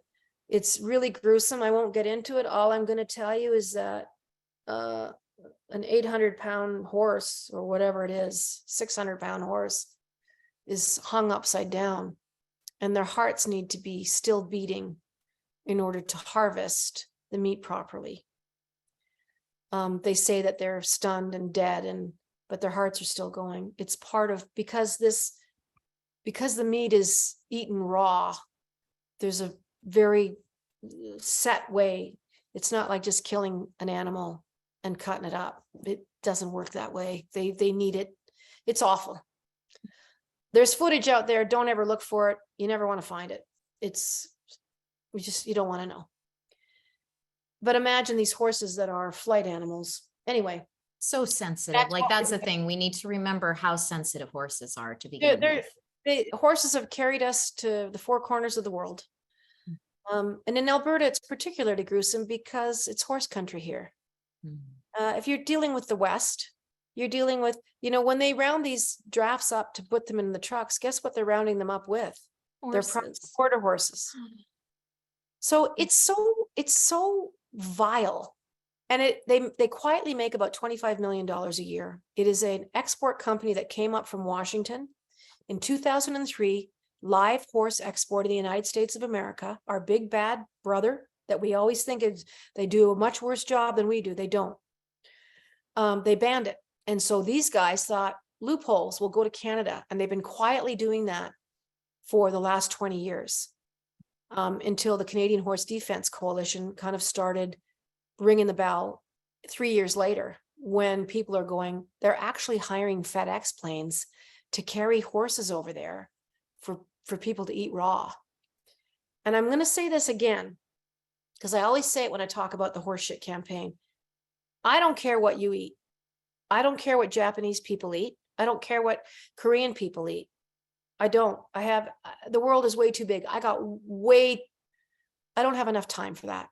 It's really gruesome. I won't get into it. All I'm going to tell you is that an 800-pound horse or whatever it is, 600-pound horse is hung upside down, and their hearts need to be still beating in order to harvest the meat properly. They say that they're stunned and dead, but their hearts are still going. It's part of, because the meat is eaten raw, there's a very set way. It's not like just killing an animal and cutting it up. It doesn't work that way. They need it. It's awful. There's footage out there. Don't ever look for it. You never want to find it. You don't want to know. But imagine these horses that are flight animals. Anyway. So sensitive. That's the thing. We need to remember how sensitive horses are to begin with. Horses have carried us to the 4 corners of the world. And in Alberta, it's particularly gruesome because it's horse country here. If you're dealing with the West, you're dealing with, when they round these drafts up to put them in the trucks, guess what they're rounding them up with? Horses. They're quarter horses. So it's so vile. And they quietly make about $25 million a year. It is an export company that came up from Washington in 2003, live horse export in the United States of America, our big bad brother that we always think they do a much worse job than we do. They don't. They banned it. And so these guys thought loopholes will go to Canada. And they've been quietly doing that for the last 20 years until the Canadian Horse Defense Coalition kind of started ringing the bell 3 years later. when people are going, they're actually hiring FedEx planes to carry horses over there for people to eat raw. And I'm going to say this again, because I always say it when I talk about the Horseshit campaign. I don't care what you eat. I don't care what Japanese people eat. I don't care what Korean people eat. I don't. The world is way too big. I don't have enough time for that.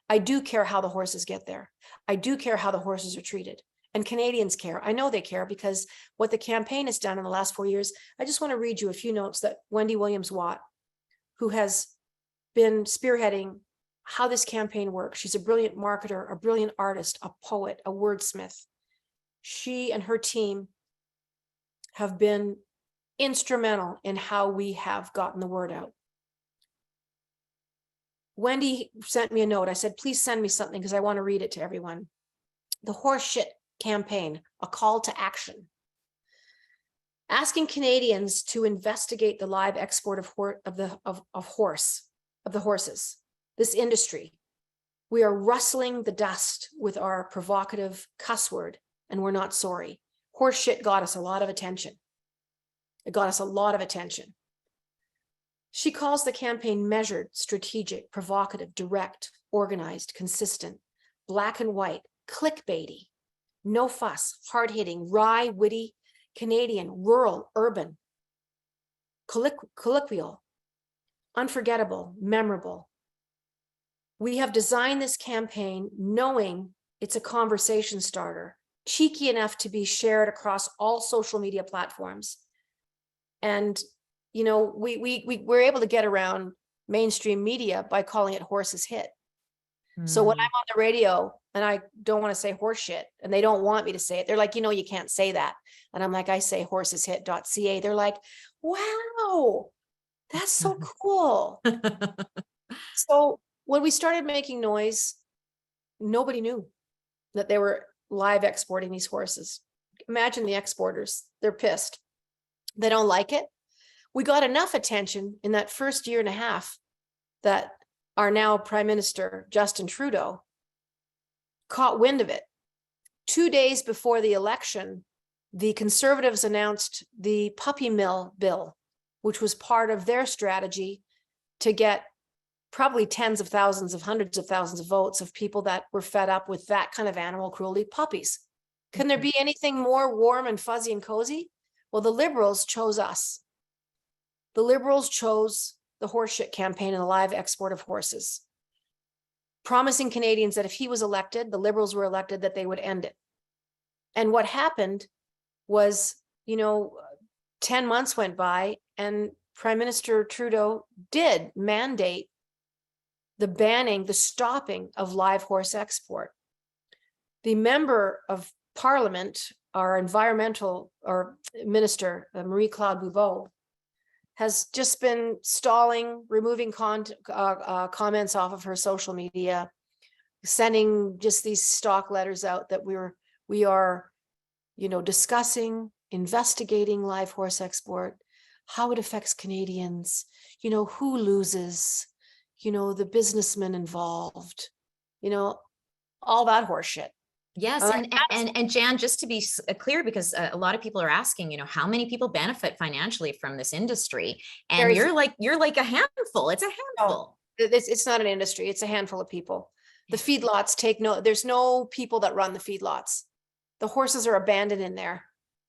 I do care how the horses get there. I do care how the horses are treated. And Canadians care. I know they care, because what the campaign has done in the last 4 years, I just want to read you a few notes that Wendy Williams-Watt, who has been spearheading how this campaign works. She's a brilliant marketer, a brilliant artist, a poet, a wordsmith. She and her team have been instrumental in how we have gotten the word out. Wendy sent me a note. I said, please send me something because I want to read it to everyone. The Horseshit campaign, a call to action. Asking Canadians to investigate the live export of horses, this industry. We are rustling the dust with our provocative cuss word, and we're not sorry. Horseshit got us a lot of attention. It got us a lot of attention. She calls the campaign measured, strategic, provocative, direct, organized, consistent, black and white, clickbaity, no fuss, hard-hitting, wry, witty, Canadian, rural, urban, colloquial, unforgettable, memorable. We have designed this campaign knowing it's a conversation starter, cheeky enough to be shared across all social media platforms. And, you know, we're able to get around mainstream media by calling it Horse's Hit. So when I'm on the radio and I don't want to say horse shit and they don't want me to say it, they're like, you know, you can't say that. And I'm like, I say horseshit.ca. They're like, wow, that's so cool. So when we started making noise, nobody knew that they were live exporting these horses. Imagine the exporters. They're pissed. They don't like it. We got enough attention in that first year and a half that our now Prime Minister, Justin Trudeau, caught wind of it. 2 days before the election, the Conservatives announced the puppy mill bill, which was part of their strategy to get probably tens of thousands of hundreds of thousands of votes of people that were fed up with that kind of animal cruelty, puppies. Can there be anything more warm and fuzzy and cozy? Well, the Liberals chose us. The Liberals chose the Horseshit campaign and the live export of horses, promising Canadians that if he was elected, the Liberals were elected, that they would end it. And what happened was, you know, 10 months went by and Prime Minister Trudeau did mandate the banning, the stopping of live horse export. The member of Parliament, our environmental minister, Marie-Claude Boudreau, has just been stalling, removing comments off of her social media, sending just these stock letters out that we are, you know, discussing, investigating live horse export, how it affects Canadians, you know, who loses, you know, the businessmen involved, you know, all that horse shit. Yes, and Jann, just to be clear, because a lot of people are asking, you know, how many people benefit financially from this industry? And you're like a handful. It's a handful. No, it's not an industry. It's a handful of people. The feedlots there's no people that run the feedlots. The horses are abandoned in there.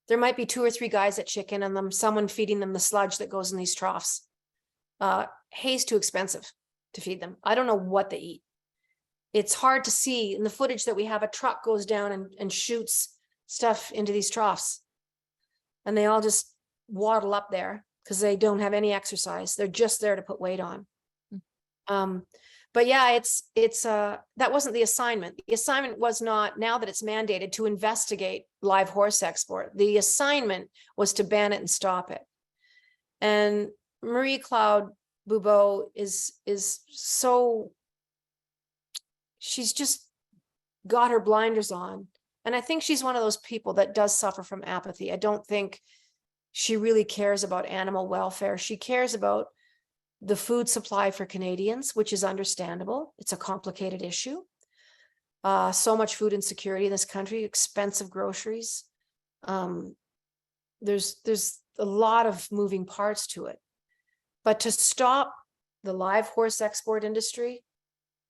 There might be 2 or 3 guys that chicken and them, someone feeding them the sludge that goes in these troughs. Hay's too expensive to feed them. I don't know what they eat. It's hard to see in the footage that we have. A truck goes down and shoots stuff into these troughs, and they all just waddle up there because they don't have any exercise. They're just there to put weight on. But yeah, that wasn't the assignment. The assignment was not, now that it's mandated, to investigate live horse export. The assignment was to ban it and stop it. And Marie-Claude Boudreau is so, she's just got her blinders on. And I think she's one of those people that does suffer from apathy. I don't think she really cares about animal welfare. She cares about the food supply for Canadians, which is understandable. It's a complicated issue. so much food insecurity in this country, expensive groceries. There's a lot of moving parts to it. But to stop the live horse export industry,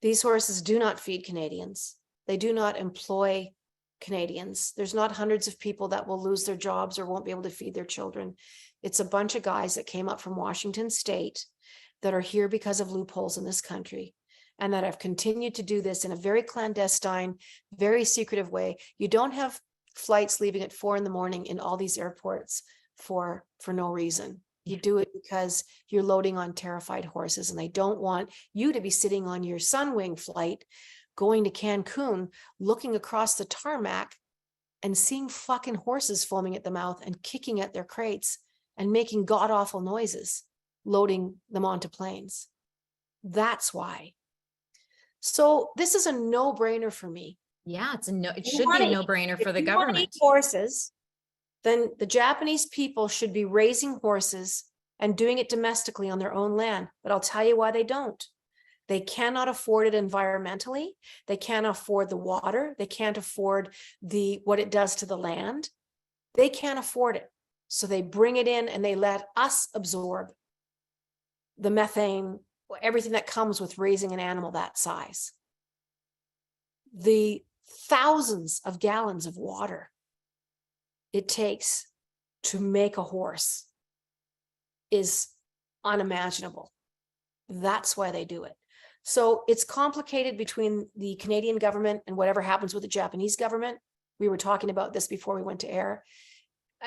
these horses do not feed Canadians. They do not employ Canadians. There's not hundreds of people that will lose their jobs or won't be able to feed their children. It's a bunch of guys that came up from Washington State that are here because of loopholes in this country, and that have continued to do this in a very clandestine, very secretive way. You don't have flights leaving at 4 a.m. in all these airports for no reason. You do it because you're loading on terrified horses, and they don't want you to be sitting on your Sunwing flight going to Cancun, looking across the tarmac and seeing fucking horses foaming at the mouth and kicking at their crates and making god awful noises, loading them onto planes. That's why. So this is a no-brainer for me. Yeah, it should be a no-brainer for the government. Horses, then the Japanese people should be raising horses and doing it domestically on their own land. But I'll tell you why they don't. They cannot afford it environmentally. They can't afford the water. They can't afford what it does to the land. They can't afford it. So they bring it in and they let us absorb the methane, everything that comes with raising an animal that size. The thousands of gallons of water it takes to make a horse is unimaginable. That's why they do it. So it's complicated between the Canadian government and whatever happens with the Japanese government. We were talking about this before we went to air.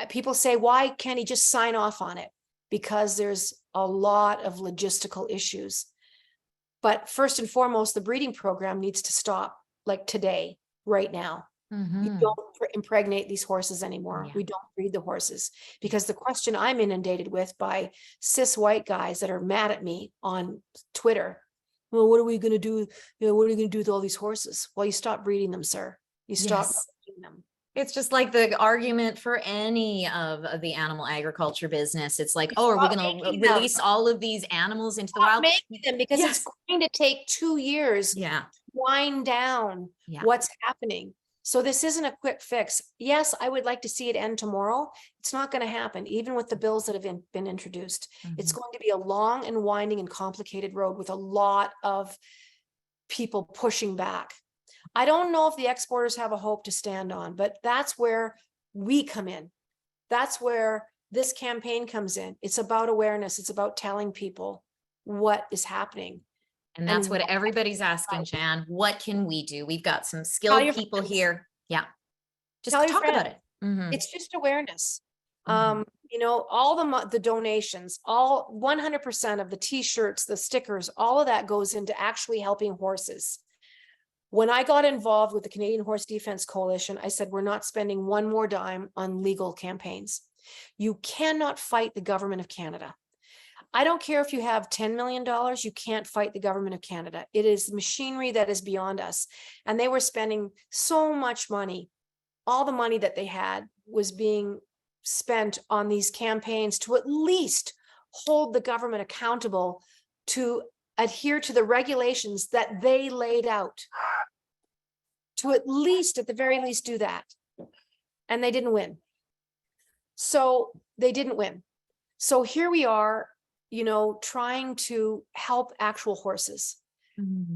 People say, why can't he just sign off on it? Because there's a lot of logistical issues. But first and foremost, the breeding program needs to stop, like today, right now. You don't impregnate these horses anymore. We don't breed the horses, because the question I'm inundated with by cis white guys that are mad at me on Twitter, well, what are we going to do? What are you going to do with all these horses? Well, you stop breeding them, sir. You stop breeding them. It's just like the argument for any of the animal agriculture business. It's like, oh, are we going to release all of these animals into the wild? Making them, because it's going to take 2 years to wind down what's happening. So this isn't a quick fix. Yes, I would like to see it end tomorrow. It's not going to happen, even with the bills that have been introduced. It's going to be a long and winding and complicated road with a lot of people pushing back. I don't know if the exporters have a hope to stand on, but that's where we come in. That's where this campaign comes in. It's about awareness. It's about telling people what is happening. And that's what everybody's asking, Jann. What can we do? We've got some skilled people here. Yeah. Just talk about it. It's just awareness. You know, all the donations, all 100% of the t-shirts, the stickers, all of that goes into actually helping horses. When I got involved with the Canadian Horse Defense Coalition, I said, we're not spending one more dime on legal campaigns. You cannot fight the government of Canada. I don't care if you have $10 million, you can't fight the government of Canada. It is machinery that is beyond us. And they were spending so much money. All the money that they had was being spent on these campaigns to at least hold the government accountable to adhere to the regulations that they laid out. To at least, at the very least, do that. And they didn't win. So they didn't win. So here we are, you know, trying to help actual horses.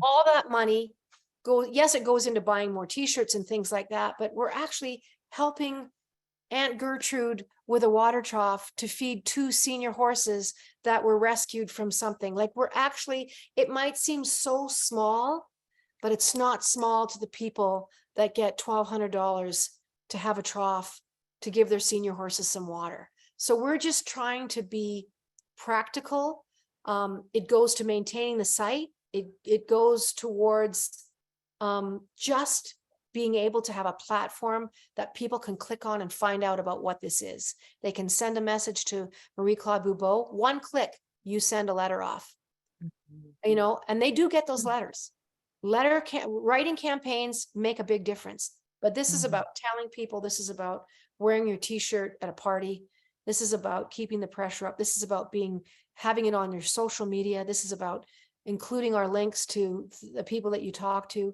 All that money it goes into buying more t-shirts and things like that, but we're actually helping Aunt Gertrude with a water trough to feed 2 senior horses that were rescued from something. Like, we're actually, it might seem so small, but it's not small to the people that get $1,200 to have a trough to give their senior horses some water. So we're just trying to be practical. It goes to maintaining the site. It goes towards just being able to have a platform that people can click on and find out about what this is. They can send a message to Marie-Claude Boubeau. 1 click, you send a letter off. You know, and they do get those letters. Writing campaigns make a big difference. But this is about telling people, this is about wearing your t-shirt at a party. This is about keeping the pressure up. This is about having it on your social media. This is about including our links to the people that you talk to.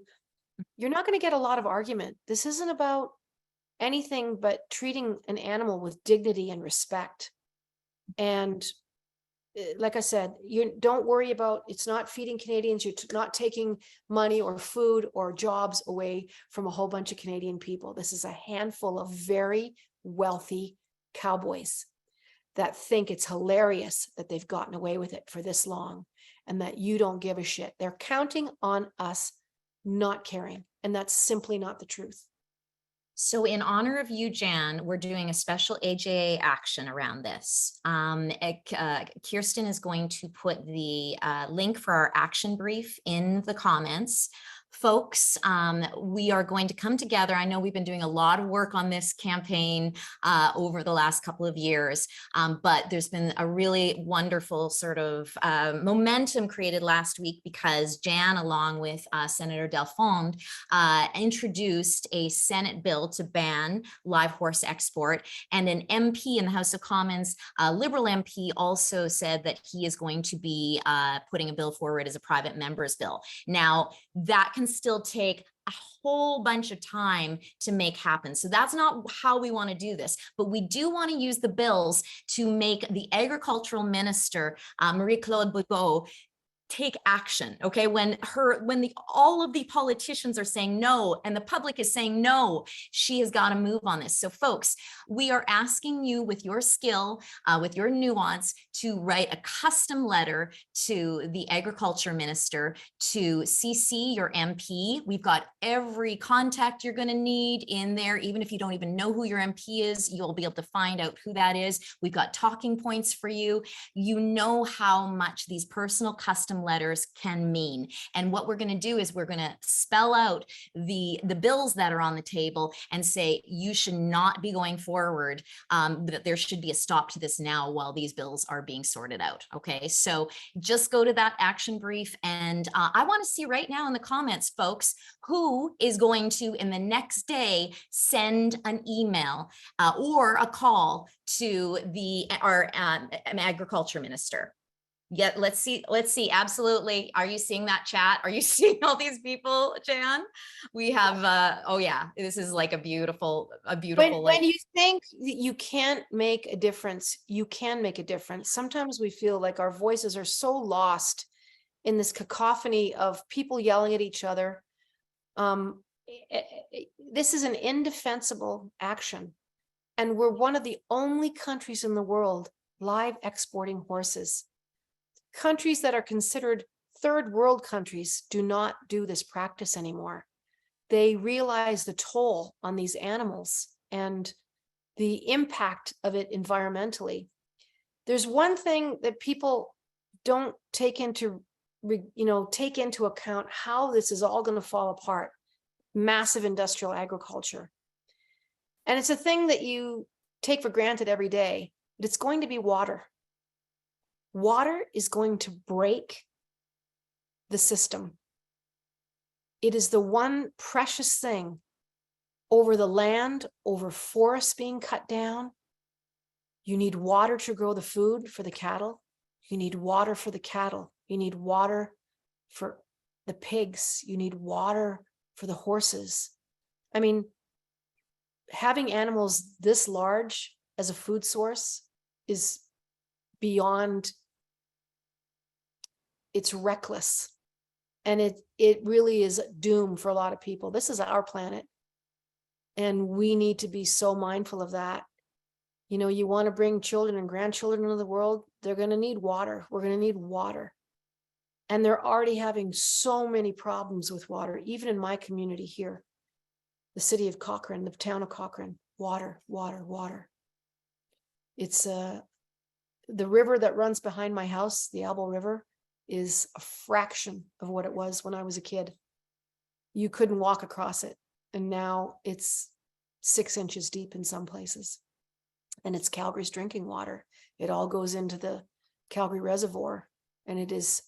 you're not going to get a lot of argument. This isn't about anything but treating an animal with dignity and respect. And like I said, you don't worry about, it's not feeding Canadians. You're not taking money or food or jobs away from a whole bunch of Canadian people. This is a handful of very wealthy cowboys that think it's hilarious that they've gotten away with it for this long and that you don't give a shit. They're counting on us not caring. And that's simply not the truth. So in honor of you, Jann, we're doing a special AJA action around this. Kirsten is going to put the link for our action brief in the comments. Folks, we are going to come together. I know we've been doing a lot of work on this campaign over the last couple of years, but there's been a really wonderful sort of momentum created last week because Jann, along with Senator Delfond, introduced a Senate bill to ban live horse export, and an MP in the House of Commons, a Liberal MP, also said that he is going to be putting a bill forward as a private member's bill. Now, that can still take a whole bunch of time to make happen. So that's not how we want to do this, but we do want to use the bills to make the agricultural minister, Marie-Claude Bigot, take action. Okay, when all of the politicians are saying no and the public is saying no, she has got to move on this. So folks, we are asking you with your skill, with your nuance, to write a custom letter to the agriculture minister to CC your MP. We've got every contact you're going to need in there. Even if you don't even know who your MP is, you'll be able to find out who that is. We've got talking points for you. You know how much these personal custom letters can mean. And what we're going to do is we're going to spell out the bills that are on the table and say, you should not be going forward, that there should be a stop to this now while these bills are being sorted out. Okay, so just go to that action brief. And I want to see right now in the comments, folks, who is going to, in the next day, send an email or a call to our agriculture minister. Yeah, let's see. Absolutely. Are you seeing that chat? Are you seeing all these people, Jann? We have, oh yeah, this is like a beautiful, When you think that you can't make a difference, you can make a difference. Sometimes we feel like our voices are so lost in this cacophony of people yelling at each other. This is an indefensible action. And we're one of the only countries in the world live exporting horses. Countries that are considered third world countries do not do this practice anymore. They realize the toll on these animals and the impact of it environmentally. There's one thing that people don't take into account, how this is all going to fall apart. Massive industrial agriculture. And it's a thing that you take for granted every day, but it's going to be water. Water is going to break the system. It is the one precious thing over the land, over forests being cut down. You need water to grow the food for the cattle. You need water for the cattle. You need water for the pigs. You need water for the horses. I mean, having animals this large as a food source is beyond, it's reckless. And it really is doom for a lot of people. This is our planet. And we need to be so mindful of that. You know, you want to bring children and grandchildren into the world, they're going to need water. We're going to need water. And they're already having so many problems with water, even in my community here, the city of Cochrane, the town of Cochrane, water, water, water. It's the river that runs behind my house, the Elbow River, is a fraction of what it was when I was a kid. You couldn't walk across it. And now it's 6 inches deep in some places. And it's Calgary's drinking water. It all goes into the Calgary Reservoir, and it is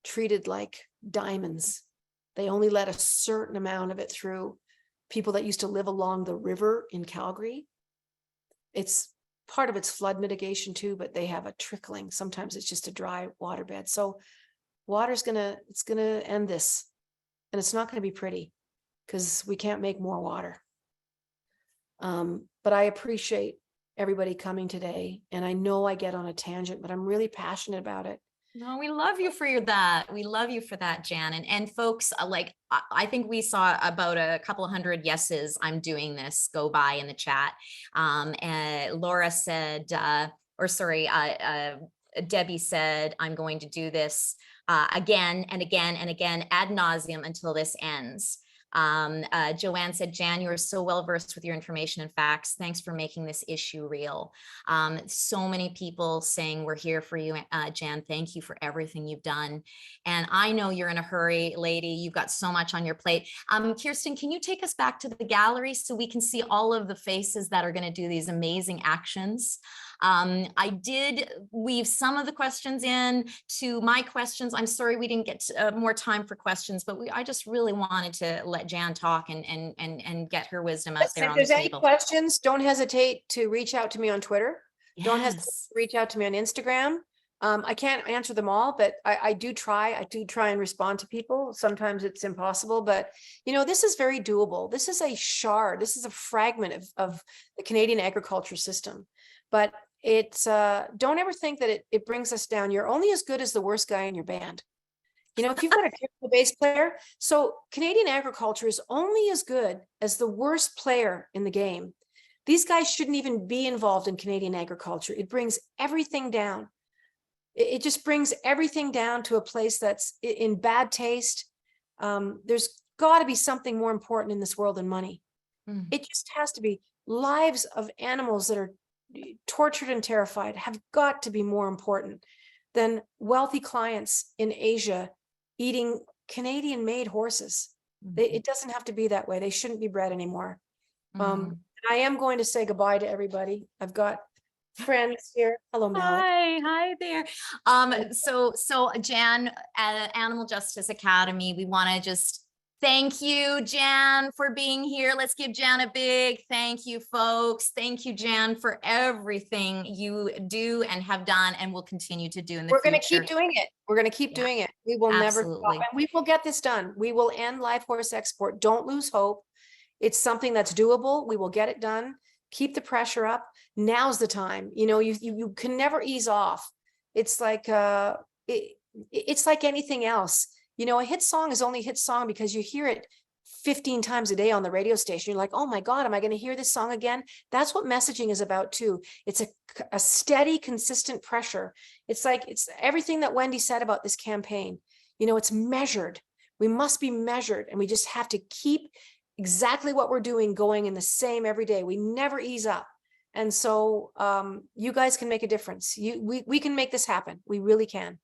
treated like diamonds. They only let a certain amount of it through. People that used to live along the river in Calgary, it's part of its flood mitigation too, but they have a trickling. Sometimes it's just a dry waterbed. So water's it's gonna end this, and it's not gonna be pretty. because we can't make more water. But I appreciate everybody coming today. And I know I get on a tangent, but I'm really passionate about it. No, we love you for that. We love you for that, Jann. And folks, like, I think we saw about a couple hundred yeses, I'm doing this, go by in the chat. And Laura said, Debbie said, I'm going to do this again and again and again ad nauseum until this ends. Joanne said, Jann, you are so well versed with your information and facts. Thanks for making this issue real. So many people saying we're here for you, Jann. Thank you for everything you've done. And I know you're in a hurry, lady. You've got so much on your plate. Kirsten, can you take us back to the gallery so we can see all of the faces that are going to do these amazing actions? I did weave some of the questions in to my questions. I'm sorry we didn't get more time for questions, but I just really wanted to let Jann talk and get her wisdom out there on the table. If there's any questions, don't hesitate to reach out to me on Twitter. Yes. Don't hesitate to reach out to me on Instagram. I can't answer them all, but I do try. I do try and respond to people. Sometimes it's impossible, but this is very doable. This is a shard. This is a fragment of the Canadian agriculture system. But it's don't ever think that it brings us down. You're only as good as the worst guy in your band. If you've got a terrible bass player, so Canadian agriculture is only as good as the worst player in the game. These guys shouldn't even be involved in Canadian agriculture. It brings everything down. It just brings everything down to a place that's in bad taste. There's got to be something more important in this world than money. It just has to be. Lives of animals that are tortured and terrified have got to be more important than wealthy clients in Asia eating Canadian made horses. It doesn't have to be that way. They shouldn't be bred anymore. I am going to say goodbye to everybody. I've got friends here. Hello, Malik. Hi there. So Jann, at Animal Justice Academy, we want to just thank you, Jann, for being here. Let's give Jann a big thank you, folks. Thank you, Jann, for everything you do and have done and will continue to do in the future. We're going to keep doing it. We're going to keep doing it. We will never stop. And we will get this done. We will end live horse export. Don't lose hope. It's something that's doable. We will get it done. Keep the pressure up. Now's the time. You can never ease off. It's like it's like anything else. A hit song is only a hit song because you hear it 15 times a day on the radio station. You're like, oh my God, am I going to hear this song again? That's what messaging is about too. It's a steady, consistent pressure. It's everything that Wendy said about this campaign. It's measured. We must be measured, and we just have to keep exactly what we're doing going in the same every day. We never ease up. And so you guys can make a difference. We can make this happen. We really can.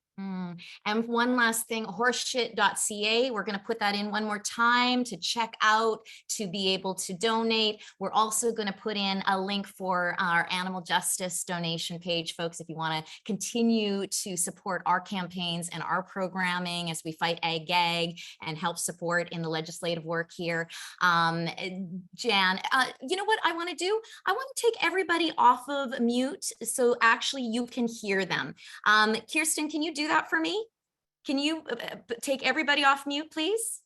And one last thing, horseshit.ca. We're going to put that in one more time to check out, to be able to donate. We're also going to put in a link for our animal justice donation page, folks, if you want to continue to support our campaigns and our programming as we fight ag gag and help support in the legislative work here. Jann, you know what I want to do? I want to take everybody off of mute so actually you can hear them. Kirsten, can you do that for me? Can you take everybody off mute, please?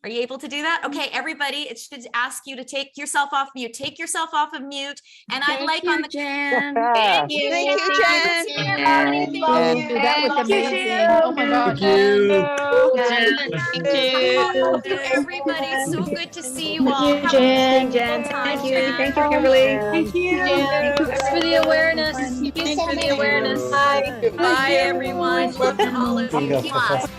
Are you able to do that? Okay, everybody, it should ask you to take yourself off mute. Take yourself off of mute. And I'd like on the Jann. Thank you. Thank you, Jann. Thank you. That was amazing. Oh my gosh. Thank you, everybody. So good to see you all. Have Jann. a wonderful time, Thank you. Jann. Thank you, Kimberly. Thank you. Thanks for the awareness. Thank you Thanks so for the much. awareness. Bye, everyone. Love to all of you.